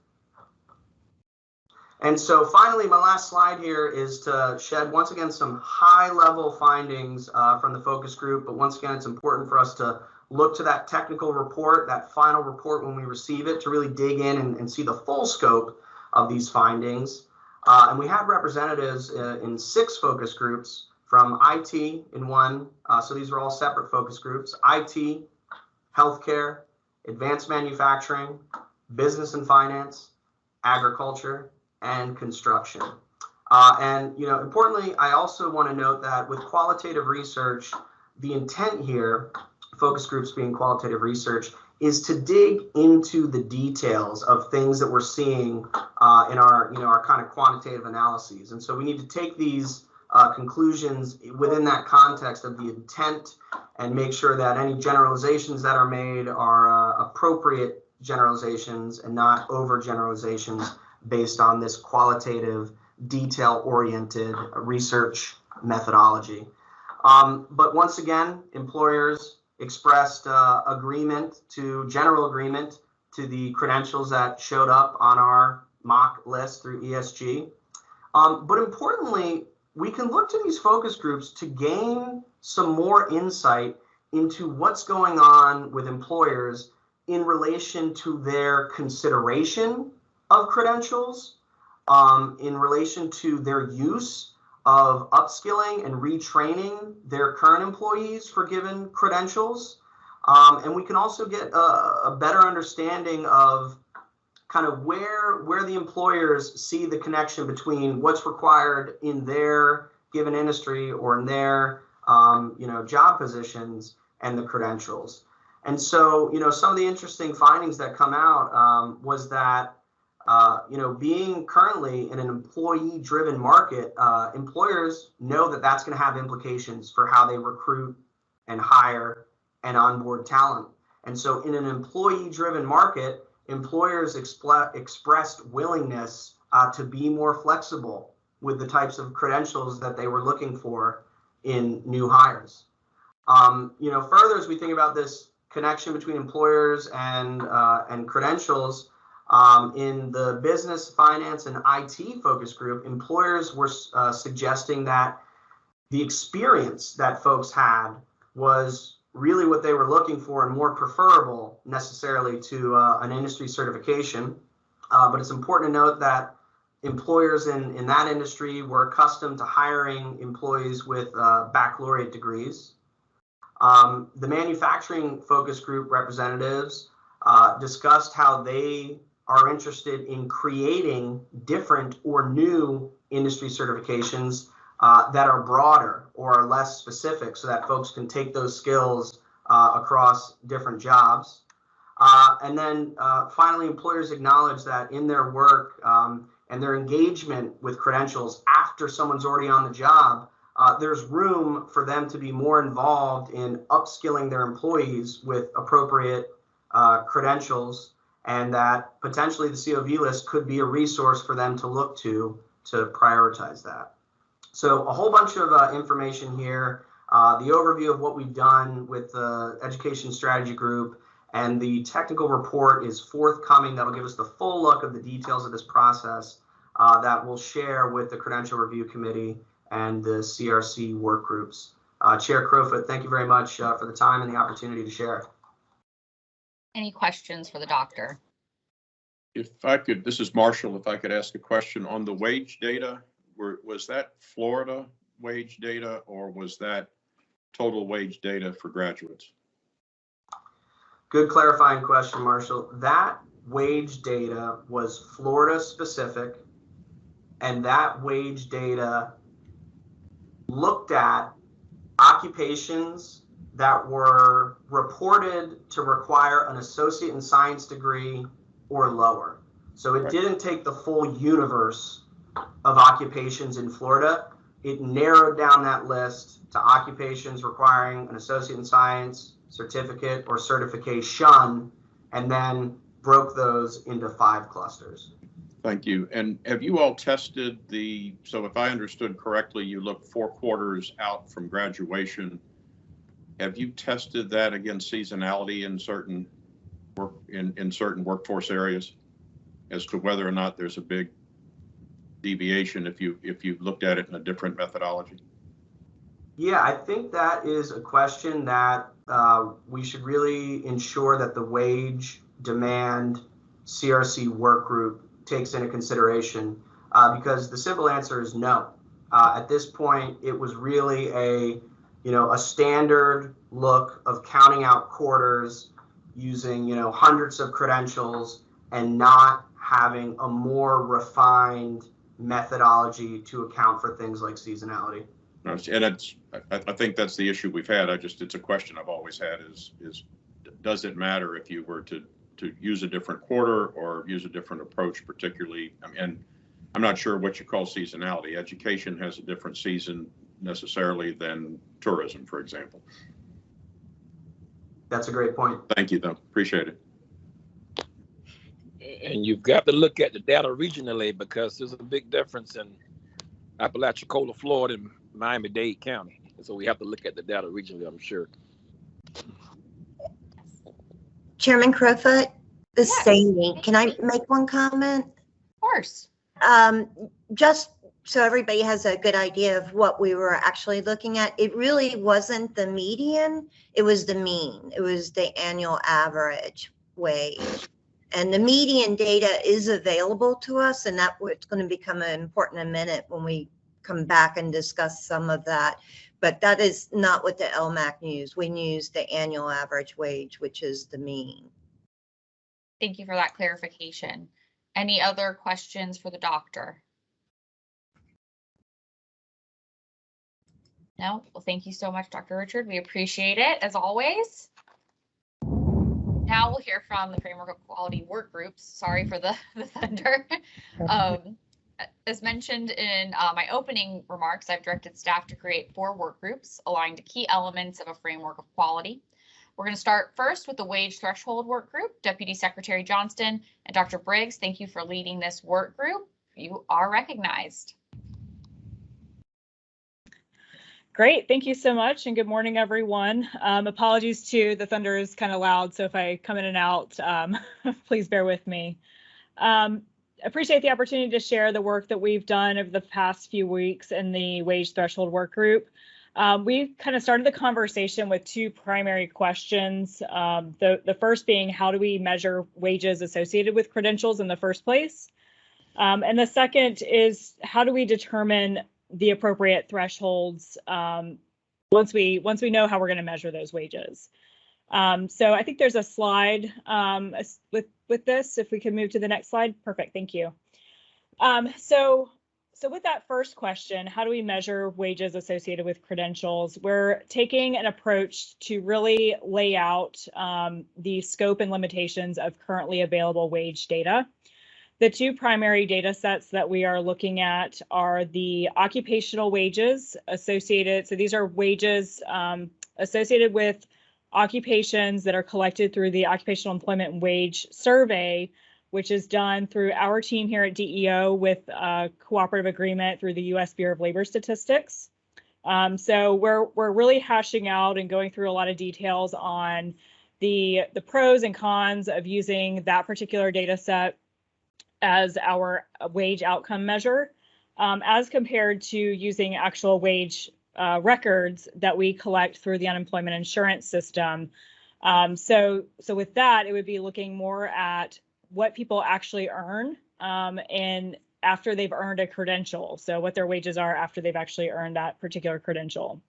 And so finally, my last slide here is to shed once again some high-level findings from the focus group. But once again, it's important for us to look to that technical report, that final report when we receive it, to really dig in and see the full scope of these findings. And we had representatives in 6 focus groups, from IT in 1, so these are all separate focus groups: IT, healthcare, advanced manufacturing, business and finance, agriculture, and construction. And importantly, I also want to note that with qualitative research, the intent here, focus groups being qualitative research, is to dig into the details of things that we're seeing in our kind of quantitative analyses. And so we need to take these conclusions within that context of the intent and make sure that any generalizations that are made are appropriate generalizations and not overgeneralizations based on this qualitative, detail-oriented research methodology. But once again, employers expressed general agreement to the credentials that showed up on our mock list through ESG. But importantly, we can look to these focus groups to gain some more insight into what's going on with employers in relation to their consideration of credentials, in relation to their use of upskilling and retraining their current employees for given credentials. And we can also get a better understanding of kind of where the employers see the connection between what's required in their given industry or in their job positions and the credentials. And so some of the interesting findings that come out was that Being currently in an employee-driven market, employers know that that's going to have implications for how they recruit and hire and onboard talent. And so in an employee-driven market, employers expressed willingness to be more flexible with the types of credentials that they were looking for in new hires. Further, as we think about this connection between employers and credentials, in the business, finance, and IT focus group, employers were suggesting that the experience that folks had was really what they were looking for and more preferable necessarily to an industry certification. But it's important to note that employers in that industry were accustomed to hiring employees with baccalaureate degrees. The manufacturing focus group representatives discussed how they are interested in creating different or new industry certifications that are broader or are less specific so that folks can take those skills across different jobs. And then finally, employers acknowledge that in their work and their engagement with credentials after someone's already on the job, there's room for them to be more involved in upskilling their employees with appropriate credentials, and that potentially the COV list could be a resource for them to look to prioritize that. So a whole bunch of information here, the overview of what we've done with the Education Strategy Group, and the technical report is forthcoming. That'll give us the full look of the details of this process that we'll share with the Credential Review Committee and the CRC work groups. Chair Crowfoot, thank you very much for the time and the opportunity to share. Any questions for the doctor? If I could, this is Marshall, if I could ask a question on the wage data, was that Florida wage data or was that total wage data for graduates? Good clarifying question, Marshall. That wage data was Florida specific, and that wage data looked at occupations that were reported to require an associate in science degree or lower. So it didn't take the full universe of occupations in Florida. It narrowed down that list to occupations requiring an associate in science, certificate, or certification, and then broke those into 5 clusters. Thank you. And have you all tested so if I understood correctly, you look 4 quarters out from graduation. Have you tested that against seasonality in certain workforce areas as to whether or not there's a big deviation if you looked at it in a different methodology? Yeah, I think that is a question that we should really ensure that the wage demand CRC work group takes into consideration, because the simple answer is no. At this point, it was really a standard look of counting out quarters using hundreds of credentials and not having a more refined methodology to account for things like seasonality. And I think that's the issue we've had. It's a question I've always had is does it matter if you were to use a different quarter or use a different approach, particularly, and I'm not sure what you call seasonality. Education has a different season necessarily than tourism, for example. That's a great point. Thank you, though. Appreciate it. And you've got to look at the data regionally because there's a big difference in Apalachicola, Florida, and Miami-Dade County. So we have to look at the data regionally, I'm sure. Chairman Crowfoot, this is Amy. Can I make one comment? Of course. Just so everybody has a good idea of what we were actually looking at, it really wasn't the median, it was the mean. It was the annual average wage. And the median data is available to us, and that's going to become important in a minute when we come back and discuss some of that. But that is not what the LMAC used. We used the annual average wage, which is the mean. Thank you for that clarification. Any other questions for the doctor? No? Well, thank you so much, Dr. Richard. We appreciate it, as always. Now we'll hear from the Framework of Quality work groups. Sorry for the thunder. As mentioned in my opening remarks, I've directed staff to create 4 work groups aligned to key elements of a framework of quality. We're going to start first with the wage threshold work group. Deputy Secretary Johnston and Dr. Briggs, thank you for leading this work group. You are recognized. Great, thank you so much, and good morning, everyone. Apologies to the thunder is kind of loud, so if I come in and out, please bear with me. Appreciate the opportunity to share the work that we've done over the past few weeks in the wage threshold work group. We kind of started the conversation with 2 primary questions. The first being, how do we measure wages associated with credentials in the first place? And the second is, how do we determine the appropriate thresholds once we know how we're going to measure those wages? So I think there's a slide with this. If we can move to the next slide. Perfect. Thank you. So with that first question, how do we measure wages associated with credentials? We're taking an approach to really lay out the scope and limitations of currently available wage data. The 2 primary data sets that we are looking at are the occupational wages associated. So these are wages associated with occupations that are collected through the Occupational Employment and Wage Survey, which is done through our team here at DEO with a cooperative agreement through the U.S. Bureau of Labor Statistics. So we're really hashing out and going through a lot of details on the pros and cons of using that particular data set as our wage outcome measure, as compared to using actual wage records that we collect through the unemployment insurance system. So with that, it would be looking more at what people actually earn and after they've earned a credential. So what their wages are after they've actually earned that particular credential.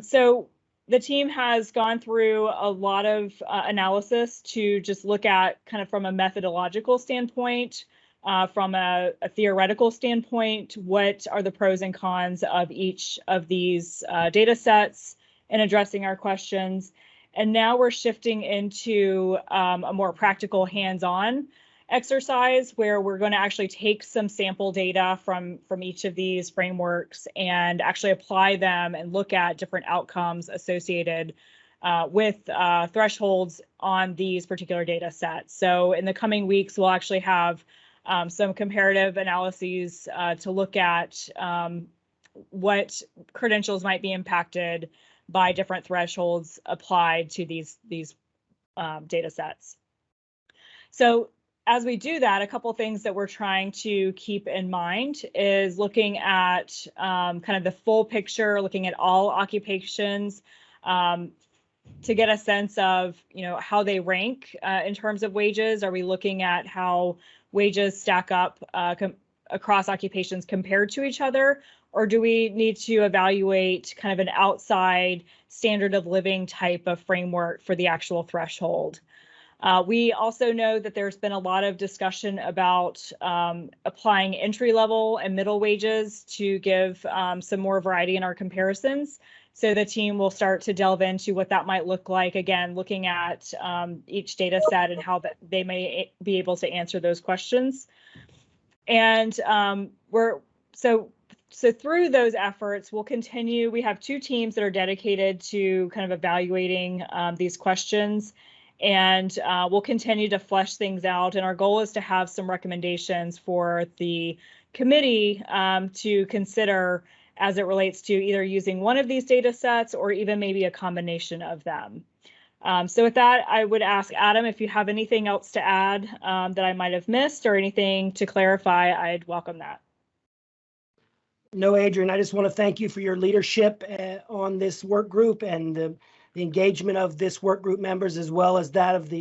So the team has gone through a lot of analysis to just look at kind of from a methodological standpoint, from a theoretical standpoint, what are the pros and cons of each of these data sets in addressing our questions. And now we're shifting into a more practical hands-on exercise where we're going to actually take some sample data from each of these frameworks and actually apply them and look at different outcomes associated with thresholds on these particular data sets. So in the coming weeks, we'll actually have some comparative analyses to look at what credentials might be impacted by different thresholds applied to these data sets. So as we do that, a couple things that we're trying to keep in mind is looking at kind of the full picture, looking at all occupations to get a sense of, how they rank in terms of wages. Are we looking at how wages stack up across occupations compared to each other? Or do we need to evaluate kind of an outside standard of living type of framework for the actual threshold? We also know that there's been a lot of discussion about applying entry level and middle wages to give some more variety in our comparisons. So the team will start to delve into what that might look like, again, looking at each data set and how that they may be able to answer those questions. And so through those efforts, we'll continue. We have 2 teams that are dedicated to kind of evaluating these questions. And we'll continue to flesh things out. And our goal is to have some recommendations for the committee to consider as it relates to either using one of these data sets or even maybe a combination of them. So with that, I would ask Adam, if you have anything else to add that I might have missed or anything to clarify, I'd welcome that. No, Adrian, I just want to thank you for your leadership on this work group and the engagement of this work group members, as well as that of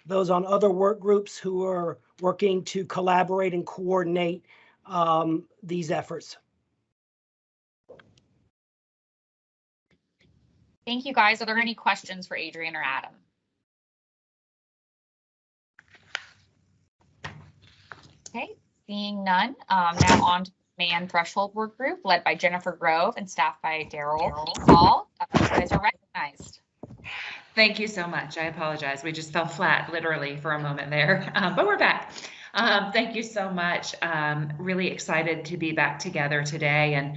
those on other work groups who are working to collaborate and coordinate these efforts. Thank you, guys. Are there any questions for Adrian or Adam? Okay, seeing none. Now on to the demand threshold work group led by Jennifer Grove and staffed by Daryl Hall. You guys are recognized. Thank you so much. I apologize. We just fell flat literally for a moment there, but we're back. Thank you so much. Really excited to be back together today, and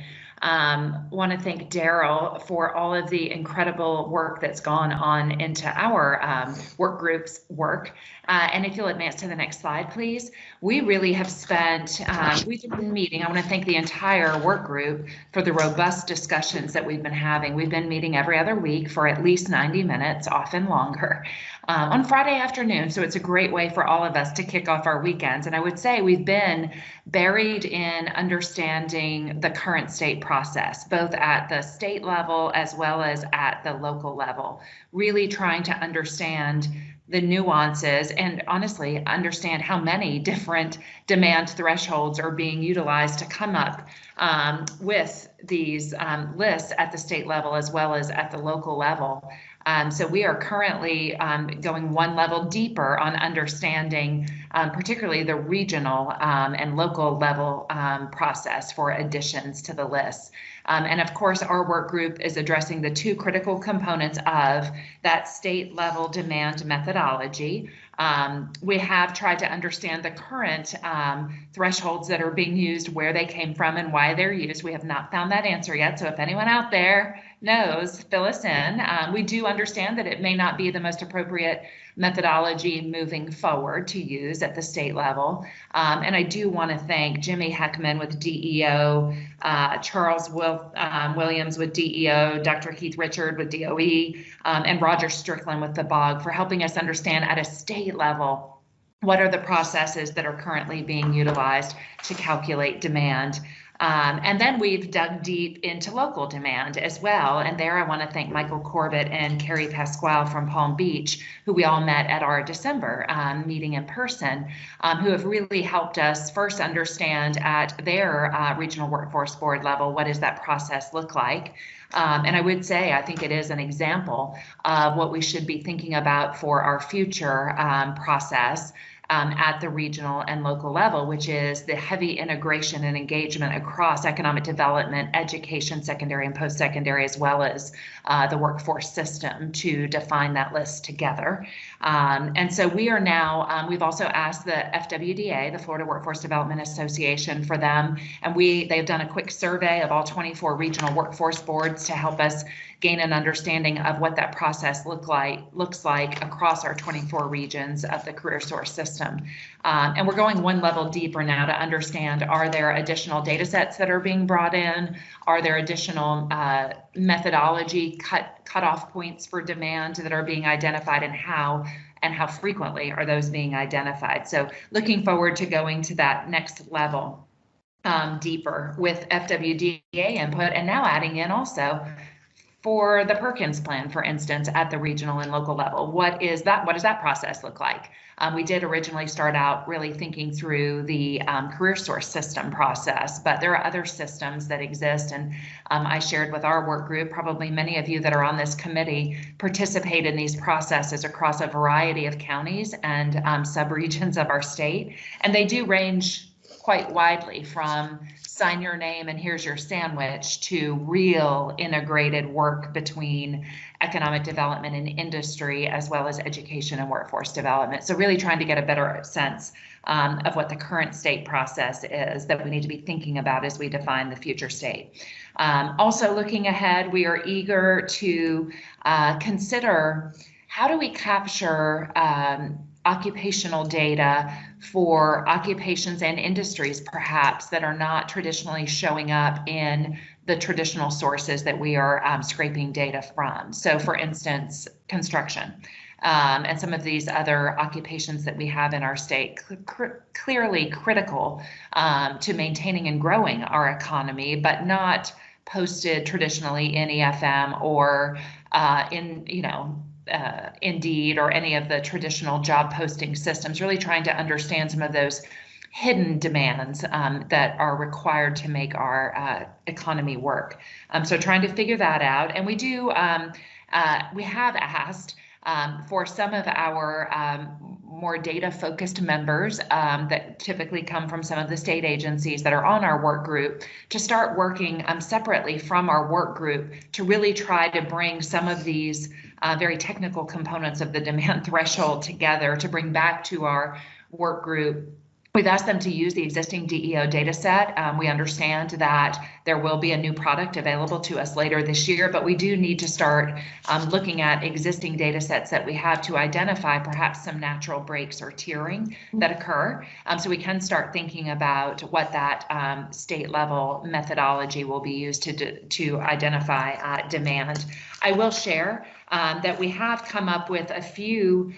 want to thank Daryl for all of the incredible work that's gone on into our work group's work. And if you'll advance to the next slide, please. We really have spent, we've been meeting, I want to thank the entire work group for the robust discussions that we've been having. We've been meeting every other week for at least 90 minutes, often longer, on Friday afternoon. So it's a great way for all of us to kick off our weekends. And I would say we've been buried in understanding the current state process, both at the state level as well as at the local level, really trying to understand the nuances and honestly understand how many different demand thresholds are being utilized to come up with these lists at the state level as well as at the local level. So we are currently going one level deeper on understanding particularly the regional and local level process for additions to the list. And of course, our work group is addressing the two critical components of that state level demand methodology. We have tried to understand the current thresholds that are being used, where they came from and why they're used. We have not found that answer yet. So if anyone out there knows, fill us in. We do understand that it may not be the most appropriate methodology moving forward to use at the state level. And I do want to thank Jimmy Heckman with DEO, Charles Williams with DEO, Dr. Keith Richard with DOE, and Roger Strickland with the BOG for helping us understand at a state level what are the processes that are currently being utilized to calculate demand. And then we've dug deep into local demand as well. And there I want to thank Michael Corbett and Carrie Pasquale from Palm Beach, who we all met at our December meeting in person, who have really helped us first understand at their regional workforce board level, what does that process look like? And I would say, I think it is an example of what we should be thinking about for our future process at the regional and local level, which is the heavy integration and engagement across economic development, education, secondary and post-secondary, as well as the workforce system to define that list together. And so we are now, we've also asked the FWDA, the Florida Workforce Development Association, for them, and they've done a quick survey of all 24 regional workforce boards to help us gain an understanding of what that process looks like across our 24 regions of the CareerSource system. And we're going one level deeper now to understand, are there additional data sets that are being brought in? Are there additional methodology cutoff points for demand that are being identified, and how frequently are those being identified? So looking forward to going to that next level deeper with FWDA input, and now adding in also for the Perkins plan, for instance, at the regional and local level. What is that? What does that process look like? We did originally start out really thinking through the CareerSource system process, but there are other systems that exist. And I shared with our work group, probably many of you that are on this committee participate in these processes across a variety of counties and subregions of our state. And they do range quite widely from sign your name and here's your sandwich to real integrated work between economic development and industry, as well as education and workforce development. So really trying to get a better sense of what the current state process is that we need to be thinking about as we define the future state. Also looking ahead, we are eager to consider, how do we capture occupational data for occupations and industries perhaps that are not traditionally showing up in the traditional sources that we are scraping data from. So for instance, construction and some of these other occupations that we have in our state, clearly critical to maintaining and growing our economy, but not posted traditionally in EFM or in, Indeed or any of the traditional job posting systems, really trying to understand some of those hidden demands that are required to make our economy work. So trying to figure that out. And we do, we have asked for some of our more data focused members that typically come from some of the state agencies that are on our work group to start working separately from our work group to really try to bring some of these very technical components of the demand threshold together to bring back to our work group. We've asked them to use the existing DEO data set. We understand that there will be a new product available to us later this year, but we do need to start looking at existing data sets that we have to identify perhaps some natural breaks or tiering that occur. So we can start thinking about what that state level methodology will be used to identify demand. I will share that we have come up with a few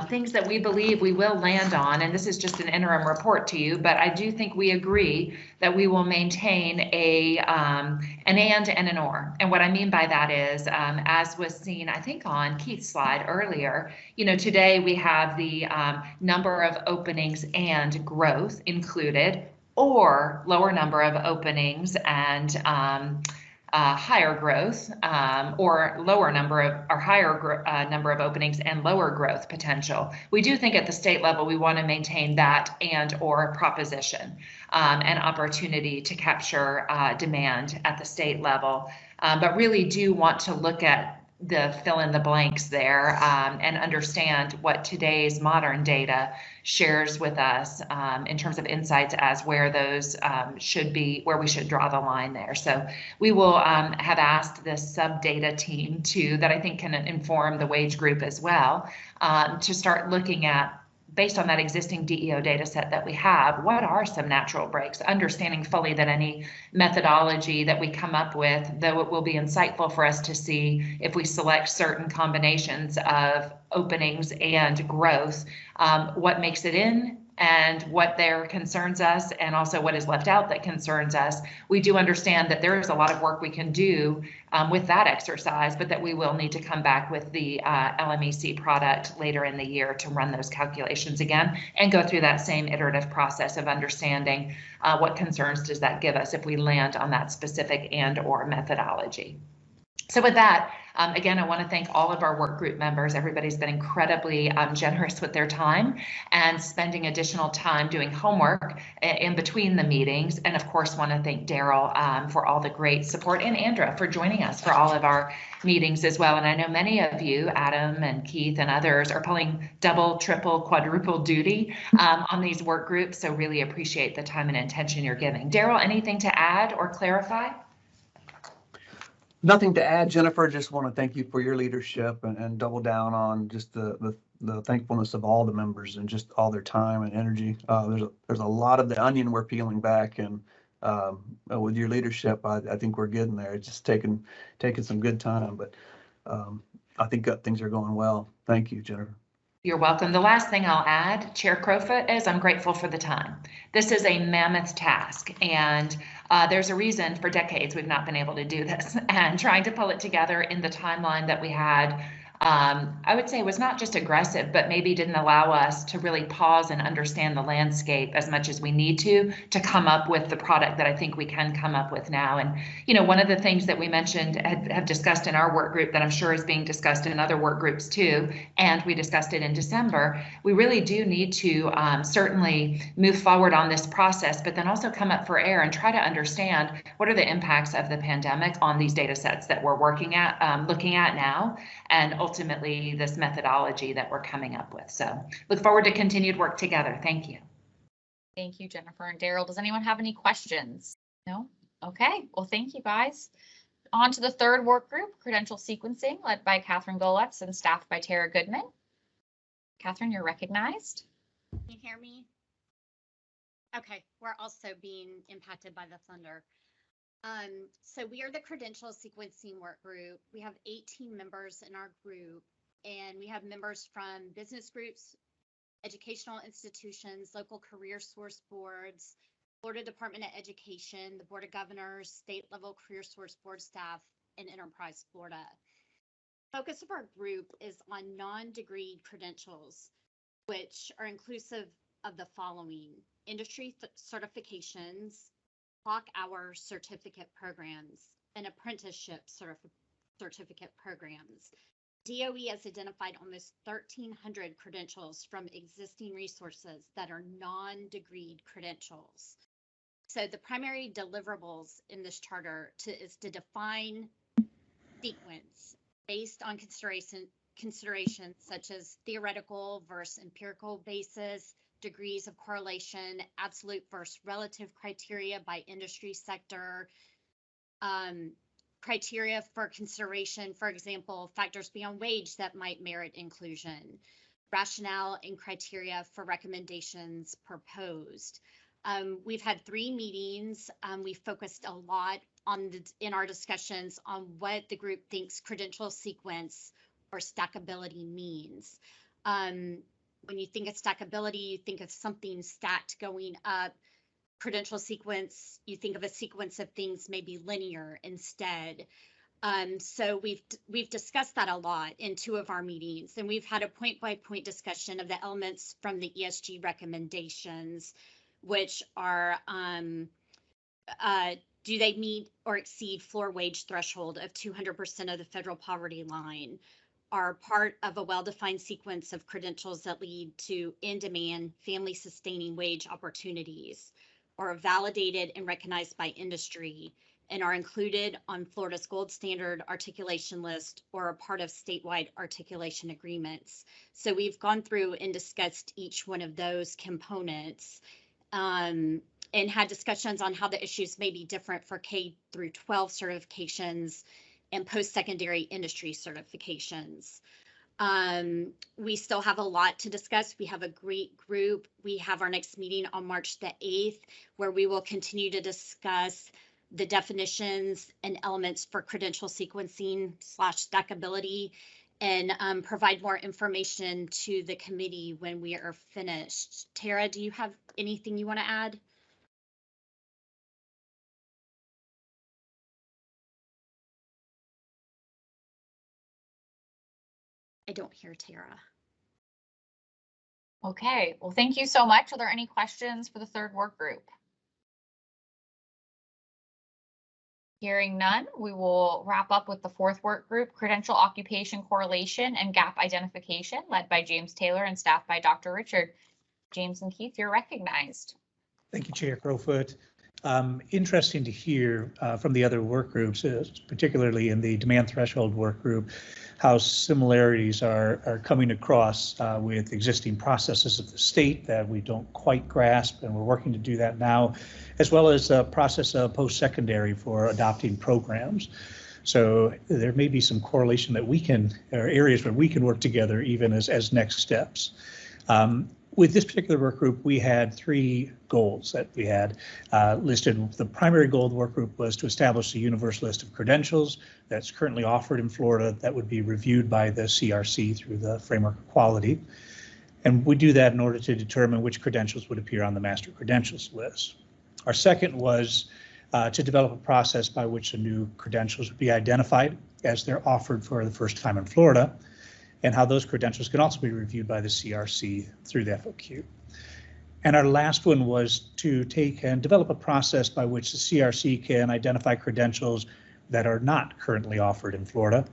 things that we believe we will land on, and this is just an interim report to you, but I do think we agree that we will maintain an and an or. And what I mean by that is, as was seen, I think on Keith's slide earlier, today we have the number of openings and growth included, or lower number of openings and higher growth, or lower number of, or higher number of openings and lower growth potential. We do think at the state level, we want to maintain that and or proposition, and opportunity to capture demand at the state level, but really do want to look at the fill in the blanks there, and understand what today's modern data shares with us in terms of insights as where those should be, where we should draw the line there. So we will have asked this sub data team that I think can inform the wage group as well, to start looking at, based on that existing DEO data set that we have, what are some natural breaks, understanding fully that any methodology that we come up with, though it will be insightful for us to see if we select certain combinations of openings and growth, what makes it in and what there concerns us, and also what is left out that concerns us. We do understand that there is a lot of work we can do with that exercise, but that we will need to come back with the LMEC product later in the year to run those calculations again and go through that same iterative process of understanding what concerns does that give us if we land on that specific and or methodology. So with that, again, I want to thank all of our work group members. Everybody's been incredibly generous with their time and spending additional time doing homework in between the meetings. And of course, want to thank Daryl for all the great support, and Andra for joining us for all of our meetings as well. And I know many of you, Adam and Keith and others, are pulling double, triple, quadruple duty on these work groups. So really appreciate the time and attention you're giving. Daryl, anything to add or clarify? Nothing to add, Jennifer. Just want to thank you for your leadership and double down on just the thankfulness of all the members and just all their time and energy. There's a lot of the onion we're peeling back, and with your leadership, I think we're getting there. It's just taking some good time, but I think things are going well. Thank you, Jennifer. You're welcome. The last thing I'll add, Chair Crowfoot, is I'm grateful for the time. This is a mammoth task, and there's a reason for decades we've not been able to do this, and trying to pull it together in the timeline that we had, I would say was not just aggressive, but maybe didn't allow us to really pause and understand the landscape as much as we need to come up with the product that I think we can come up with now. And, one of the things that we mentioned, have discussed in our work group that I'm sure is being discussed in other work groups too, and we discussed it in December, we really do need to certainly move forward on this process, but then also come up for air and try to understand what are the impacts of the pandemic on these data sets that we're looking at now, and ultimately this methodology that we're coming up with. So look forward to continued work together. Thank you. Thank you, Jennifer and Daryl. Does anyone have any questions? No? Okay, well, thank you guys. On to the third work group, credential sequencing, led by Catherine Goletz and staffed by Tara Goodman. Catherine, you're recognized. Can you hear me? Okay, we're also being impacted by the thunder. So we are the credential sequencing work group. We have 18 members in our group, and we have members from business groups, educational institutions, local CareerSource boards, Florida Department of Education, the Board of Governors, state level CareerSource board staff, and Enterprise Florida. Focus of our group is on non-degree credentials, which are inclusive of the following: industry certifications, clock hour certificate programs, and apprenticeship certificate programs. DOE has identified almost 1,300 credentials from existing resources that are non-degreed credentials. So the primary deliverables in this charter is to define sequence based on considerations such as theoretical versus empirical basis, degrees of correlation, absolute versus relative criteria by industry sector, criteria for consideration, for example, factors beyond wage that might merit inclusion, rationale and criteria for recommendations proposed. We've had 3 meetings. We focused a lot in our discussions on what the group thinks credential sequence or stackability means. When you think of stackability, you think of something stacked going up. Credential sequence, you think of a sequence of things maybe linear instead. So we've discussed that a lot in 2 of our meetings, and we've had a point-by-point discussion of the elements from the ESG recommendations, which are do they meet or exceed floor wage threshold of 200% of the federal poverty line, are part of a well-defined sequence of credentials that lead to in-demand, family-sustaining wage opportunities, or validated and recognized by industry, and are included on Florida's gold standard articulation list or a part of statewide articulation agreements. So we've gone through and discussed each one of those components and had discussions on how the issues may be different for K through 12 certifications and post-secondary industry certifications. We still have a lot to discuss. We have a great group. We have our next meeting on March the 8th, where we will continue to discuss the definitions and elements for credential sequencing / stackability, and provide more information to the committee when we are finished. Tara, do you have anything you want to add? I don't hear Tara. Okay, well, thank you so much. Are there any questions for the 3rd work group? Hearing none, we will wrap up with the 4th work group, credential occupation correlation and gap identification, led by James Taylor and staffed by Dr. Richard. James and Keith, you're recognized. Thank you, Chair Crowfoot. Interesting to hear from the other work groups, particularly in the demand threshold work group, how similarities are coming across with existing processes of the state that we don't quite grasp, and we're working to do that now, as well as the process of post-secondary for adopting programs. So there may be some correlation that we can, or areas where we can work together even as next steps. With this particular work group, we had 3 goals that we had listed. The primary goal of the work group was to establish a universal list of credentials that's currently offered in Florida that would be reviewed by the CRC through the framework of quality. And we do that in order to determine which credentials would appear on the master credentials list. Our second was to develop a process by which the new credentials would be identified as they're offered for the first time in Florida, and how those credentials can also be reviewed by the CRC through the FOQ. And our last one was to take and develop a process by which the CRC can identify credentials that are not currently offered in Florida,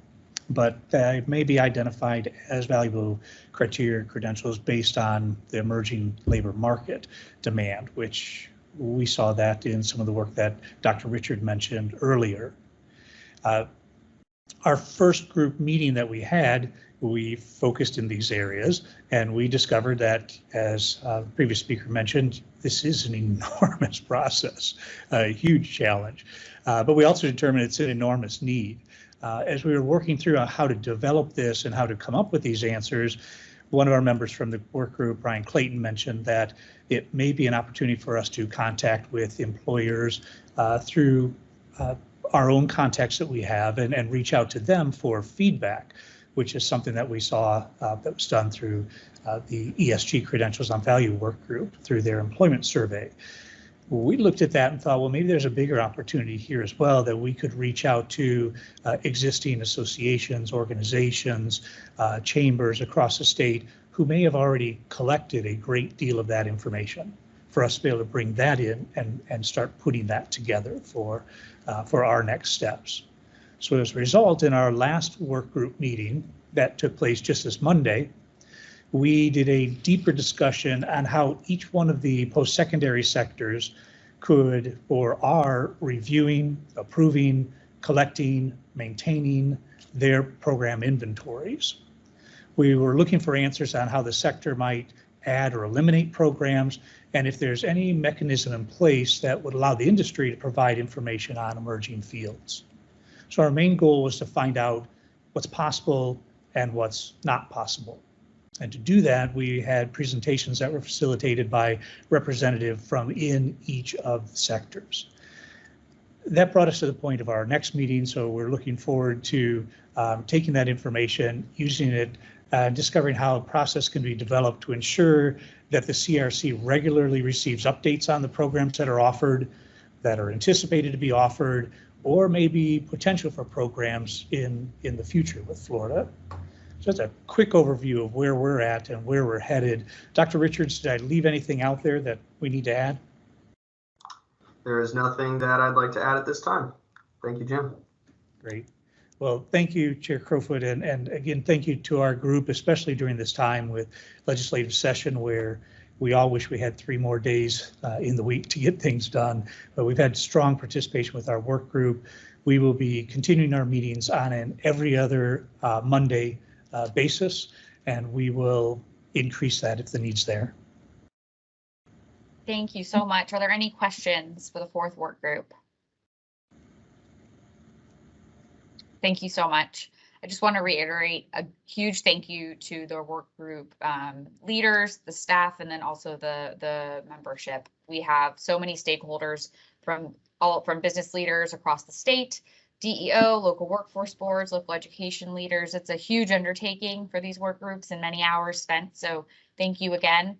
but may be identified as valuable criteria credentials based on the emerging labor market demand, which we saw that in some of the work that Dr. Richard mentioned earlier. Our first group meeting that we had, we focused in these areas, and we discovered that, as the previous speaker mentioned, this is an enormous process, a huge challenge. But we also determined it's an enormous need. As we were working through how to develop this and how to come up with these answers, one of our members from the work group, Brian Clayton, mentioned that it may be an opportunity for us to contact with employers through our own contacts that we have and reach out to them for feedback, which is something that we saw that was done through the ESG Credentials on Value work group through their employment survey. We looked at that and thought, well, maybe there's a bigger opportunity here as well, that we could reach out to existing associations, organizations, chambers across the state who may have already collected a great deal of that information, for us to be able to bring that in and start putting that together for our next steps. So as a result, in our last work group meeting that took place just this Monday, we did a deeper discussion on how each one of the post-secondary sectors could or are reviewing, approving, collecting, maintaining their program inventories. We were looking for answers on how the sector might add or eliminate programs, and if there's any mechanism in place that would allow the industry to provide information on emerging fields. So our main goal was to find out what's possible and what's not possible. And to do that, we had presentations that were facilitated by representatives from in each of the sectors. That brought us to the point of our next meeting, so we're looking forward to taking that information, using it, discovering how a process can be developed to ensure that the CRC regularly receives updates on the programs that are offered, that are anticipated to be offered, or maybe potential for programs in the future with Florida. So that's a quick overview of where we're at and where we're headed. Dr. Richards, did I leave anything out there that we need to add? There is nothing that I'd like to add at this time. Thank you, Jim. Great. Well, thank you, Chair Crowfoot, and again, thank you to our group, especially during this time with legislative session where we all wish we had 3 more days in the week to get things done, but we've had strong participation with our work group. We will be continuing our meetings on an every other Monday basis, and we will increase that if the need's there. Thank you so much. Are there any questions for the 4th work group? Thank you so much. I just want to reiterate a huge thank you to the work group leaders, the staff, and then also the membership. We have so many stakeholders from business leaders across the state, DEO, local workforce boards, local education leaders. It's a huge undertaking for these work groups and many hours spent. So thank you again.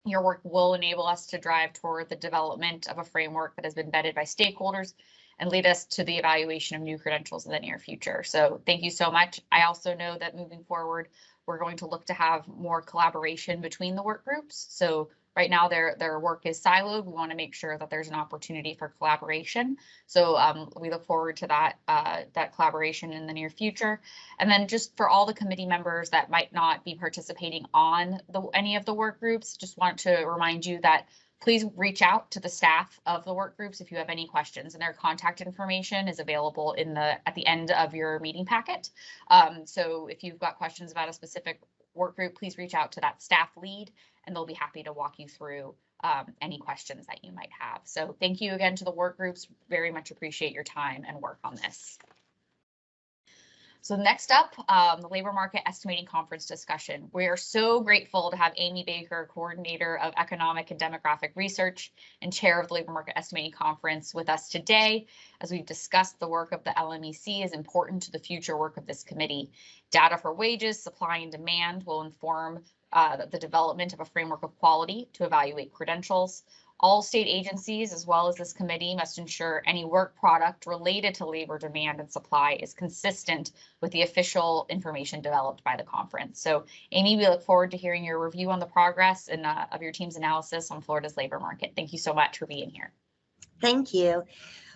Your work will enable us to drive toward the development of a framework that has been vetted by stakeholders and lead us to the evaluation of new credentials in the near future. So thank you so much. I also know that moving forward, we're going to look to have more collaboration between the work groups. So right now their work is siloed. We want to make sure that there's an opportunity for collaboration. So we look forward to that collaboration in the near future. And then just for all the committee members that might not be participating on any of the work groups, just want to remind you that please reach out to the staff of the work groups if you have any questions, and their contact information is available at the end of your meeting packet. So if you've got questions about a specific work group, please reach out to that staff lead and they'll be happy to walk you through any questions that you might have. So thank you again to the work groups. Very much appreciate your time and work on this. So next up, the Labor Market Estimating Conference discussion. We are so grateful to have Amy Baker, Coordinator of Economic and Demographic Research and Chair of the Labor Market Estimating Conference, with us today. As we've discussed, the work of the LMEC is important to the future work of this committee. Data for wages, supply, and demand will inform the development of a framework of quality to evaluate credentials. All state agencies, as well as this committee, must ensure any work product related to labor demand and supply is consistent with the official information developed by the conference. So, Amy, we look forward to hearing your review on the progress and of your team's analysis on Florida's labor market. Thank you so much for being here. Thank you.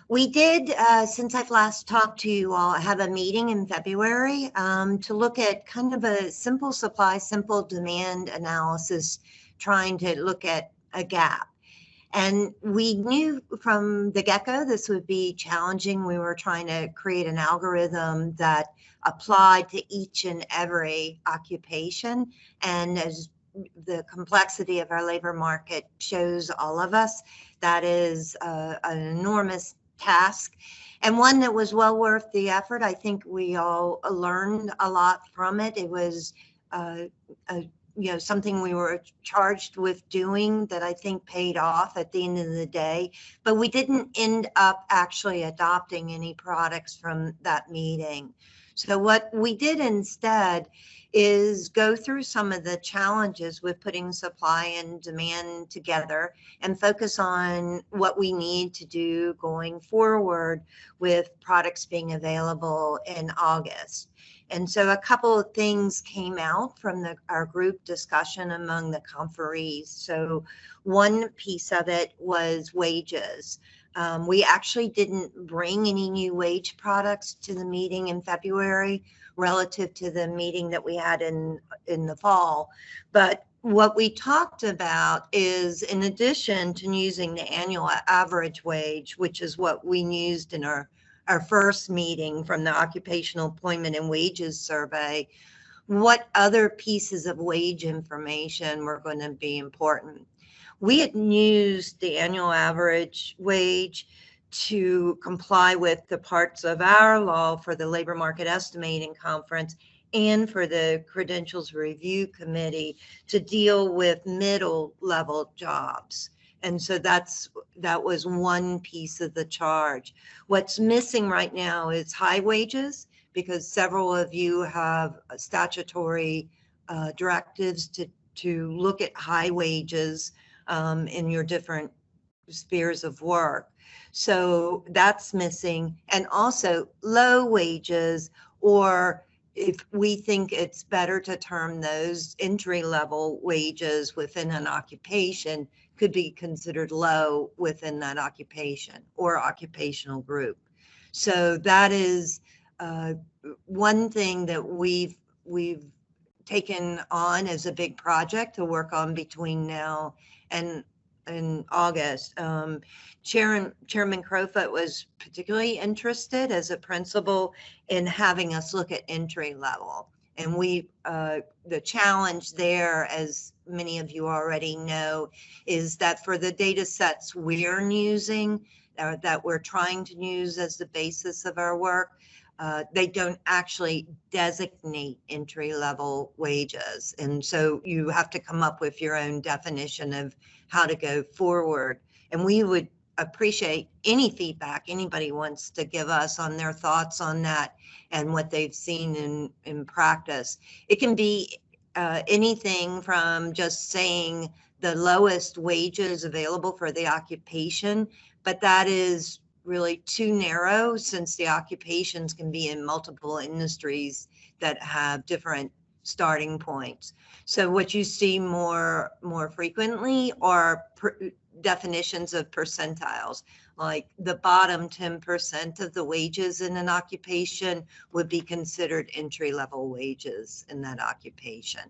We did, since I've last talked to you all, have a meeting in February to look at kind of a simple supply, simple demand analysis, trying to look at a gap. And we knew from the get-go this would be challenging. We were trying to create an algorithm that applied to each and every occupation. And as the complexity of our labor market shows all of us, that is an enormous task and one that was well worth the effort. I think we all learned a lot from it. It was something we were charged with doing that I think paid off at the end of the day, but we didn't end up actually adopting any products from that meeting. So what we did instead is go through some of the challenges with putting supply and demand together and focus on what we need to do going forward with products being available in August. And so a couple of things came out from our group discussion among the conferees. So one piece of it was wages. We actually didn't bring any new wage products to the meeting in February relative to the meeting that we had in the fall. But what we talked about is, in addition to using the annual average wage, which is what we used in our our first meeting from the Occupational Employment and Wages Survey, what other pieces of wage information were going to be important. We had used the annual average wage to comply with the parts of our law for the Labor Market Estimating Conference and for the Credentials Review Committee to deal with middle level jobs. And so that was one piece of the charge. What's missing right now is high wages, because several of you have statutory directives to look at high wages in your different spheres of work. So that's missing. And also low wages, or if we think it's better to term those entry-level wages within an occupation, could be considered low within that occupation or occupational group. So that is one thing that we've taken on as a big project to work on between now and in August. Chairman Crowfoot was particularly interested as a principal in having us look at entry level. And the challenge there, as many of you already know, is that for the data sets we're using, that we're trying to use as the basis of our work, they don't actually designate entry-level wages. And so you have to come up with your own definition of how to go forward. And we would appreciate any feedback anybody wants to give us on their thoughts on that and what they've seen in practice. It can be anything from just saying the lowest wages available for the occupation, but that is really too narrow, since the occupations can be in multiple industries that have different starting points. So what you see more frequently are definitions of percentiles, like the bottom 10% of the wages in an occupation would be considered entry-level wages in that occupation.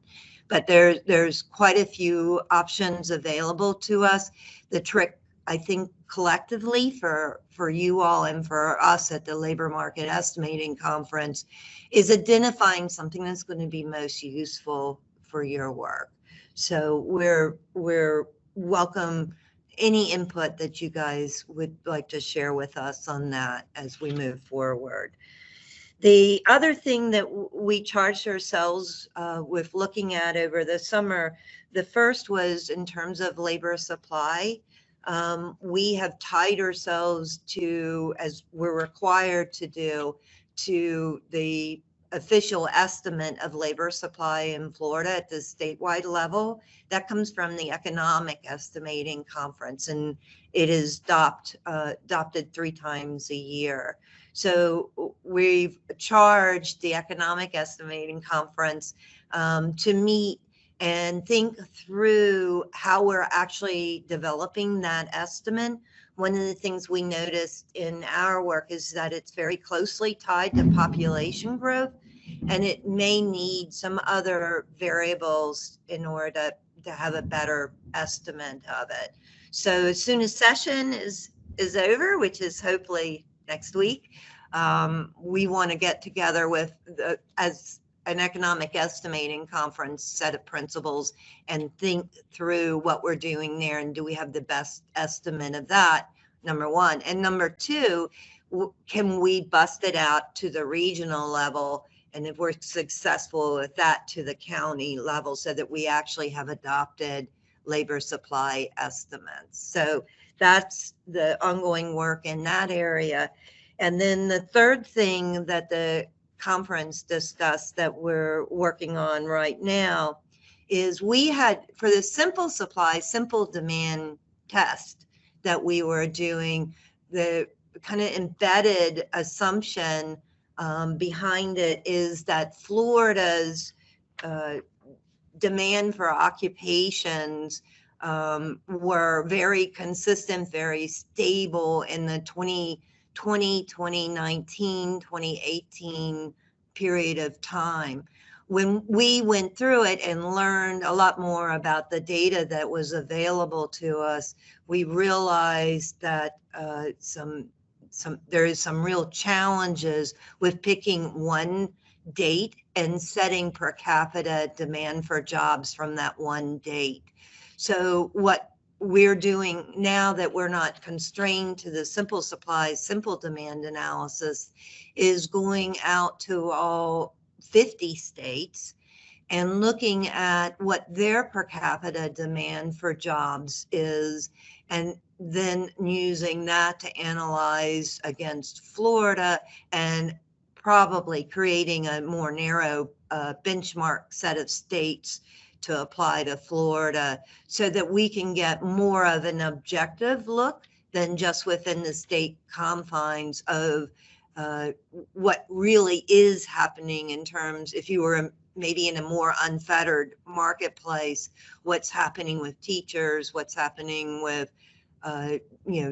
But there's quite a few options available to us. The trick, I think, collectively for you all and for us at the Labor Market Estimating Conference is identifying something that's going to be most useful for your work. So we're welcome any input that you guys would like to share with us on that as we move forward. The other thing that we charged ourselves with looking at over the summer, the first was in terms of labor supply. We have tied ourselves to, as we're required to do, to the official estimate of labor supply in Florida at the statewide level. That comes from the Economic Estimating Conference, and it is adopted 3 times a year. So we've charged the Economic Estimating Conference to meet and think through how we're actually developing that estimate. One of the things we noticed in our work is that it's very closely tied to population growth, and it may need some other variables in order to have a better estimate of it. So as soon as session is over, which is hopefully next week, we want to get together with as an economic estimating conference set of principles and think through what we're doing there, and do we have the best estimate of that, number one. And number two, can we bust it out to the regional level, and if we're successful with that, to the county level, so that we actually have adopted labor supply estimates. So that's the ongoing work in that area. And then the third thing that the conference discussed that we're working on right now is we had, for the simple supply, simple demand test that we were doing, the kind of embedded assumption behind it is that Florida's demand for occupations were very consistent, very stable in the 2020, 2019, 2018 period of time. When we went through it and learned a lot more about the data that was available to us, we realized that some there is some real challenges with picking one date and setting per capita demand for jobs from that one date. So what we're doing now that we're not constrained to the simple supply, simple demand analysis is going out to all 50 states and looking at what their per capita demand for jobs is, and then using that to analyze against Florida and probably creating a more narrow benchmark set of states to apply to Florida so that we can get more of an objective look than just within the state confines of what really is happening in terms, if you were maybe in a more unfettered marketplace, what's happening with teachers, what's happening with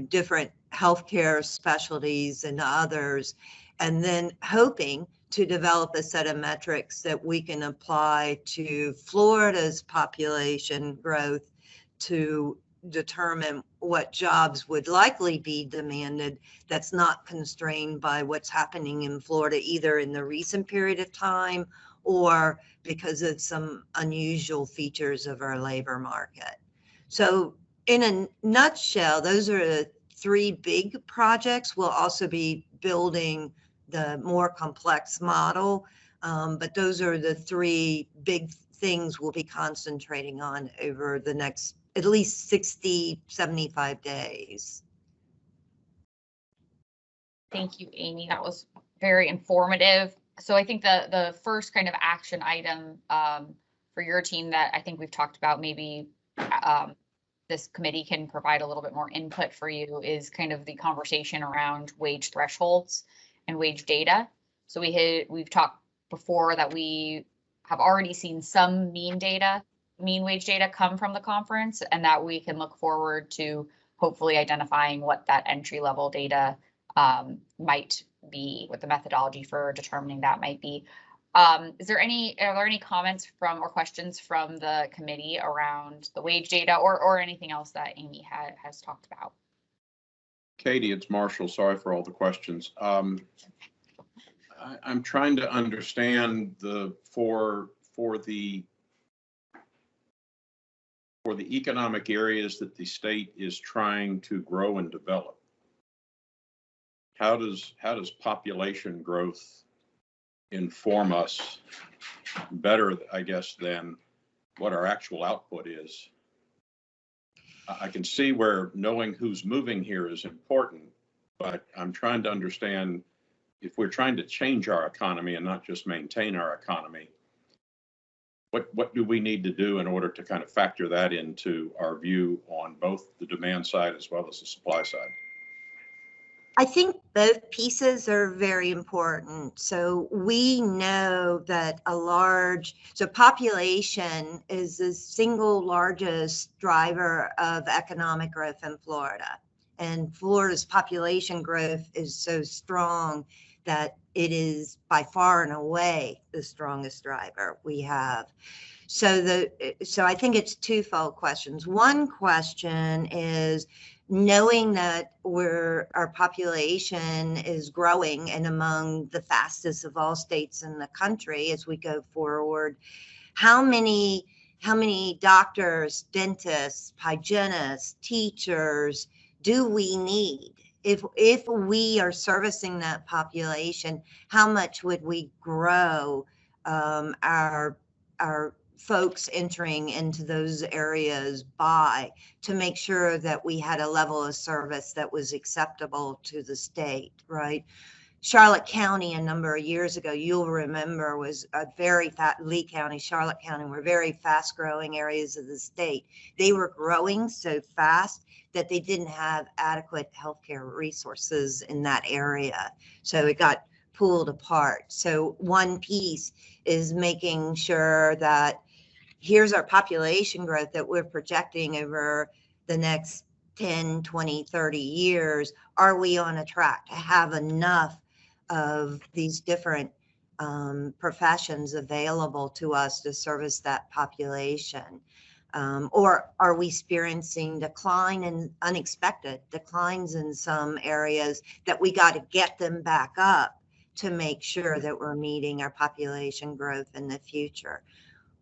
different healthcare specialties and others, and then hoping to develop a set of metrics that we can apply to Florida's population growth to determine what jobs would likely be demanded that's not constrained by what's happening in Florida, either in the recent period of time or because of some unusual features of our labor market. So in a nutshell, those are the three big projects. We'll also be building the more complex model, but those are the three big things we'll be concentrating on over the next at least 60, 75 days. Thank you, Amy. That was very informative. So I think the first kind of action item for your team that I think we've talked about, maybe this committee can provide a little bit more input for you, is kind of the conversation around wage thresholds and wage data. So we've talked before that we have already seen some mean wage data come from the conference, and that we can look forward to hopefully identifying what that entry level data might be, what the methodology for determining that might be. Are there any comments from or questions from the committee around the wage data or anything else that Amy has talked about? Katie, it's Marshall. Sorry for all the questions. I'm trying to understand for the economic areas that the state is trying to grow and develop. How does population growth inform us better, I guess, than what our actual output is? I can see where knowing who's moving here is important, but I'm trying to understand if we're trying to change our economy and not just maintain our economy, what do we need to do in order to kind of factor that into our view on both the demand side as well as the supply side? I think both pieces are very important. So we know that population is the single largest driver of economic growth in Florida. And Florida's population growth is so strong that it is by far and away the strongest driver we have. So I think it's twofold questions. One question is knowing that our population is growing and among the fastest of all states in the country as we go forward, how many doctors, dentists, hygienists, teachers do we need? If we are servicing that population, how much would we grow our folks entering into those areas by, to make sure that we had a level of service that was acceptable to the state, right? Charlotte County a number of years ago, you'll remember, was a very Lee County, Charlotte County were very fast growing areas of the state. They were growing so fast that they didn't have adequate healthcare resources in that area. So it got pulled apart. So one piece is making sure that here's our population growth that we're projecting over the next 10, 20, 30 years. Are we on a track to have enough of these different professions available to us to service that population? Or are we experiencing decline and unexpected declines in some areas that we got to get them back up to make sure that we're meeting our population growth in the future?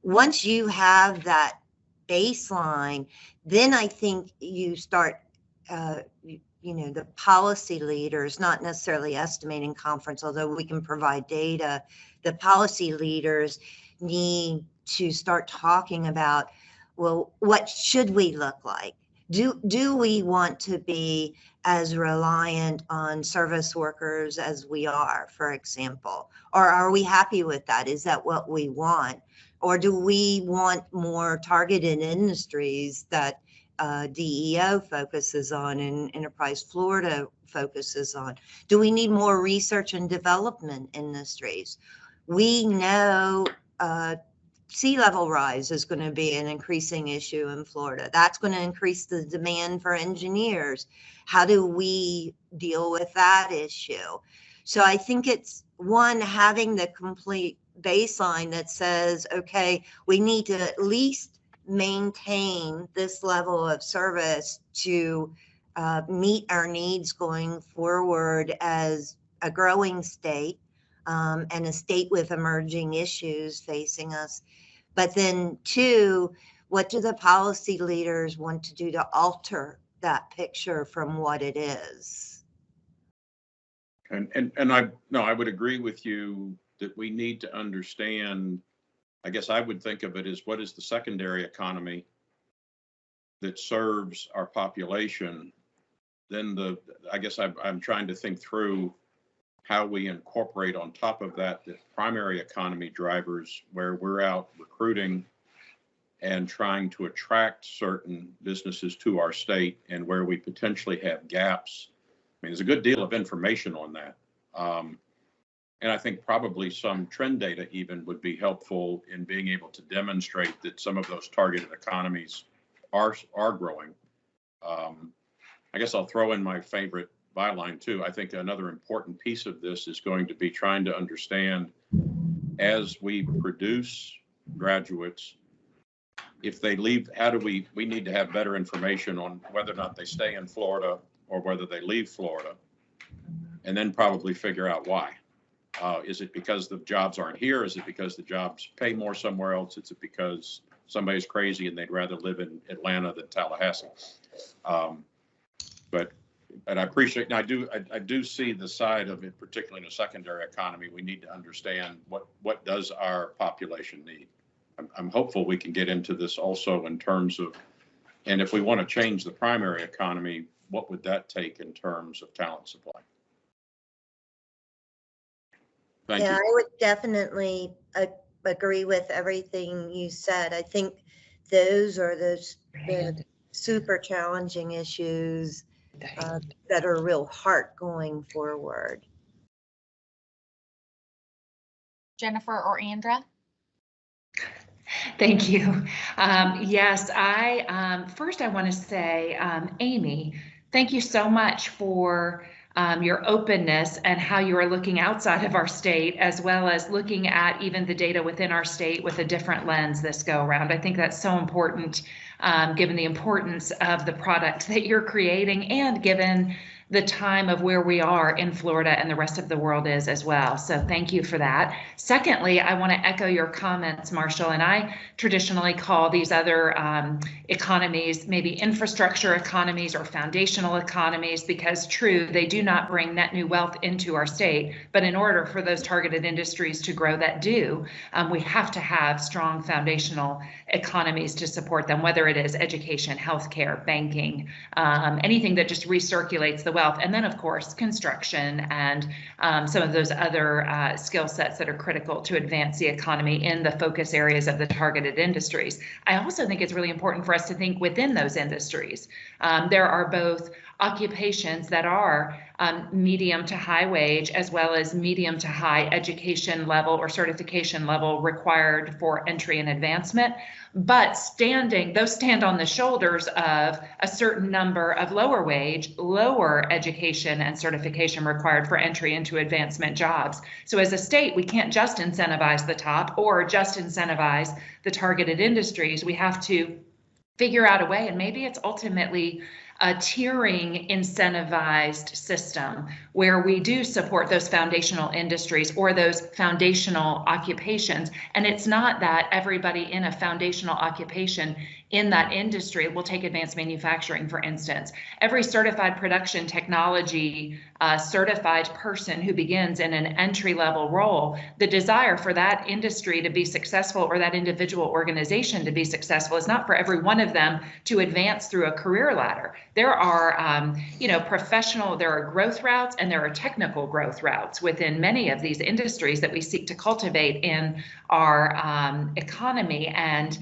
Once you have that baseline, then I think you start, the policy leaders, not necessarily estimating conference, although we can provide data, the policy leaders need to start talking about, well, what should we look like? Do we want to be as reliant on service workers as we are, for example? Or are we happy with that? Is that what we want? Or do we want more targeted industries that DEO focuses on and Enterprise Florida focuses on? Do we need more research and development industries? We know sea level rise is going to be an increasing issue in Florida. That's going to increase the demand for engineers. How do we deal with that issue? So I think it's one, having the complete baseline that says, okay, we need to at least maintain this level of service to meet our needs going forward as a growing state and a state with emerging issues facing us. But then two, what do the policy leaders want to do to alter that picture from what it is? And I would agree with you that we need to understand, I guess I would think of it as, what is the secondary economy that serves our population? Then I guess I'm trying to think through how we incorporate on top of that the primary economy drivers, where we're out recruiting and trying to attract certain businesses to our state, and where we potentially have gaps. I mean, there's a good deal of information on that. And I think probably some trend data even would be helpful in being able to demonstrate that some of those targeted economies are growing. I guess I'll throw in my favorite byline too. I think another important piece of this is going to be trying to understand, as we produce graduates, if they leave, how do we need to have better information on whether or not they stay in Florida or whether they leave Florida, and then probably figure out why. Is it because the jobs aren't here? Is it because the jobs pay more somewhere else? Is it because somebody's crazy and they'd rather live in Atlanta than Tallahassee? But I appreciate, and I do see the side of it, particularly in a secondary economy. We need to understand what does our population need. I'm hopeful we can get into this also in terms of, and if we want to change the primary economy, what would that take in terms of talent supply? Thank you. I would definitely agree with everything you said. I think those are the super challenging issues that are real hard going forward. Jennifer or Andra? Thank you. Yes, first I want to say, Amy, thank you so much for your openness and how you are looking outside of our state, as well as looking at even the data within our state with a different lens this go around. I think that's so important, given the importance of the product that you're creating and given the time of where we are in Florida and the rest of the world is as well. So thank you for that. Secondly, I want to echo your comments, Marshall, and I traditionally call these other economies maybe infrastructure economies or foundational economies, because true, they do not bring net new wealth into our state, but in order for those targeted industries to grow that do, we have to have strong foundational economies to support them, whether it is education, healthcare, banking, anything that just recirculates the wealth. And then, of course, construction and some of those other skill sets that are critical to advance the economy in the focus areas of the targeted industries. I also think it's really important for us to think within those industries. There are both occupations that are medium to high wage, as well as medium to high education level or certification level required for entry and advancement. But those stand on the shoulders of a certain number of lower wage, lower education and certification required for entry into advancement jobs. So as a state, we can't just incentivize the top or just incentivize the targeted industries. We have to figure out a way, and maybe it's ultimately a tiering incentivized system where we do support those foundational industries or those foundational occupations. And it's not that everybody in a foundational occupation in that industry will take advanced manufacturing, for instance. Every certified production technology certified person who begins in an entry-level role, the desire for that industry to be successful or that individual organization to be successful is not for every one of them to advance through a career ladder. There are, there are growth routes and there are technical growth routes within many of these industries that we seek to cultivate in our economy. And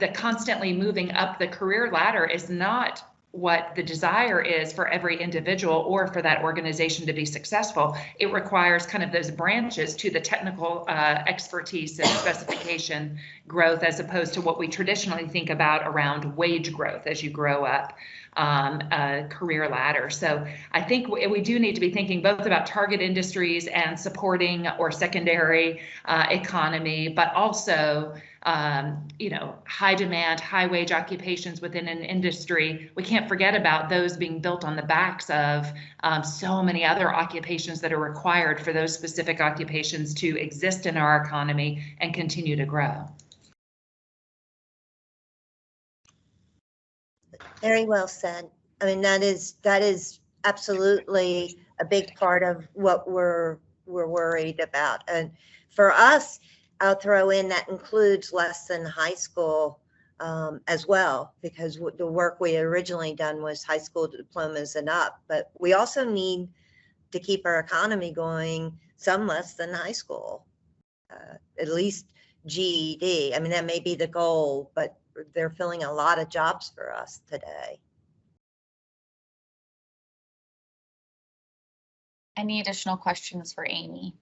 the constantly moving up the career ladder is not what the desire is for every individual or for that organization to be successful. It requires kind of those branches to the technical expertise and specification growth, as opposed to what we traditionally think about around wage growth as you grow up a career ladder. So I think we do need to be thinking both about target industries and supporting or secondary economy, but also high demand, high wage occupations within an industry. We can't forget about those being built on the backs of so many other occupations that are required for those specific occupations to exist in our economy and continue to grow. Very well said. I mean, that is absolutely a big part of what we're worried about. And for us, I'll throw in that includes less than high school as well, because the work we originally done was high school diplomas and up, but we also need to keep our economy going some less than high school, at least GED. I mean, that may be the goal, but they're filling a lot of jobs for us today. Any additional questions for Amy?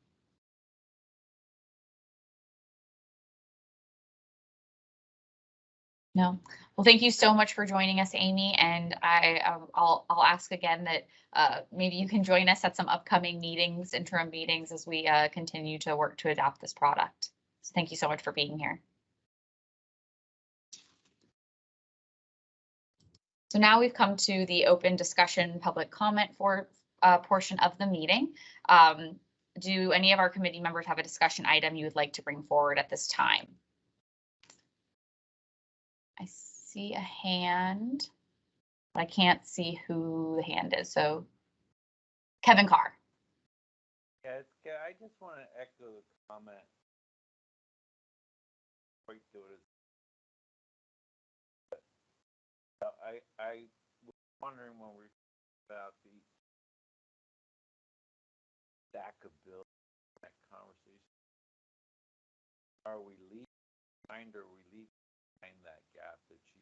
No. Well, thank you so much for joining us, Amy. And I'll ask again that maybe you can join us at some upcoming meetings, interim meetings, as we continue to work to adopt this product. So thank you so much for being here. So now we've come to the open discussion public comment for portion of the meeting. Do any of our committee members have a discussion item you would like to bring forward at this time? I see a hand, but I can't see who the hand is. So Kevin Carr. Yeah, I just want to echo the comment. I was wondering when we were about the stackability that conversation. Are we leaving behind, or are we leaving behind that gap that you?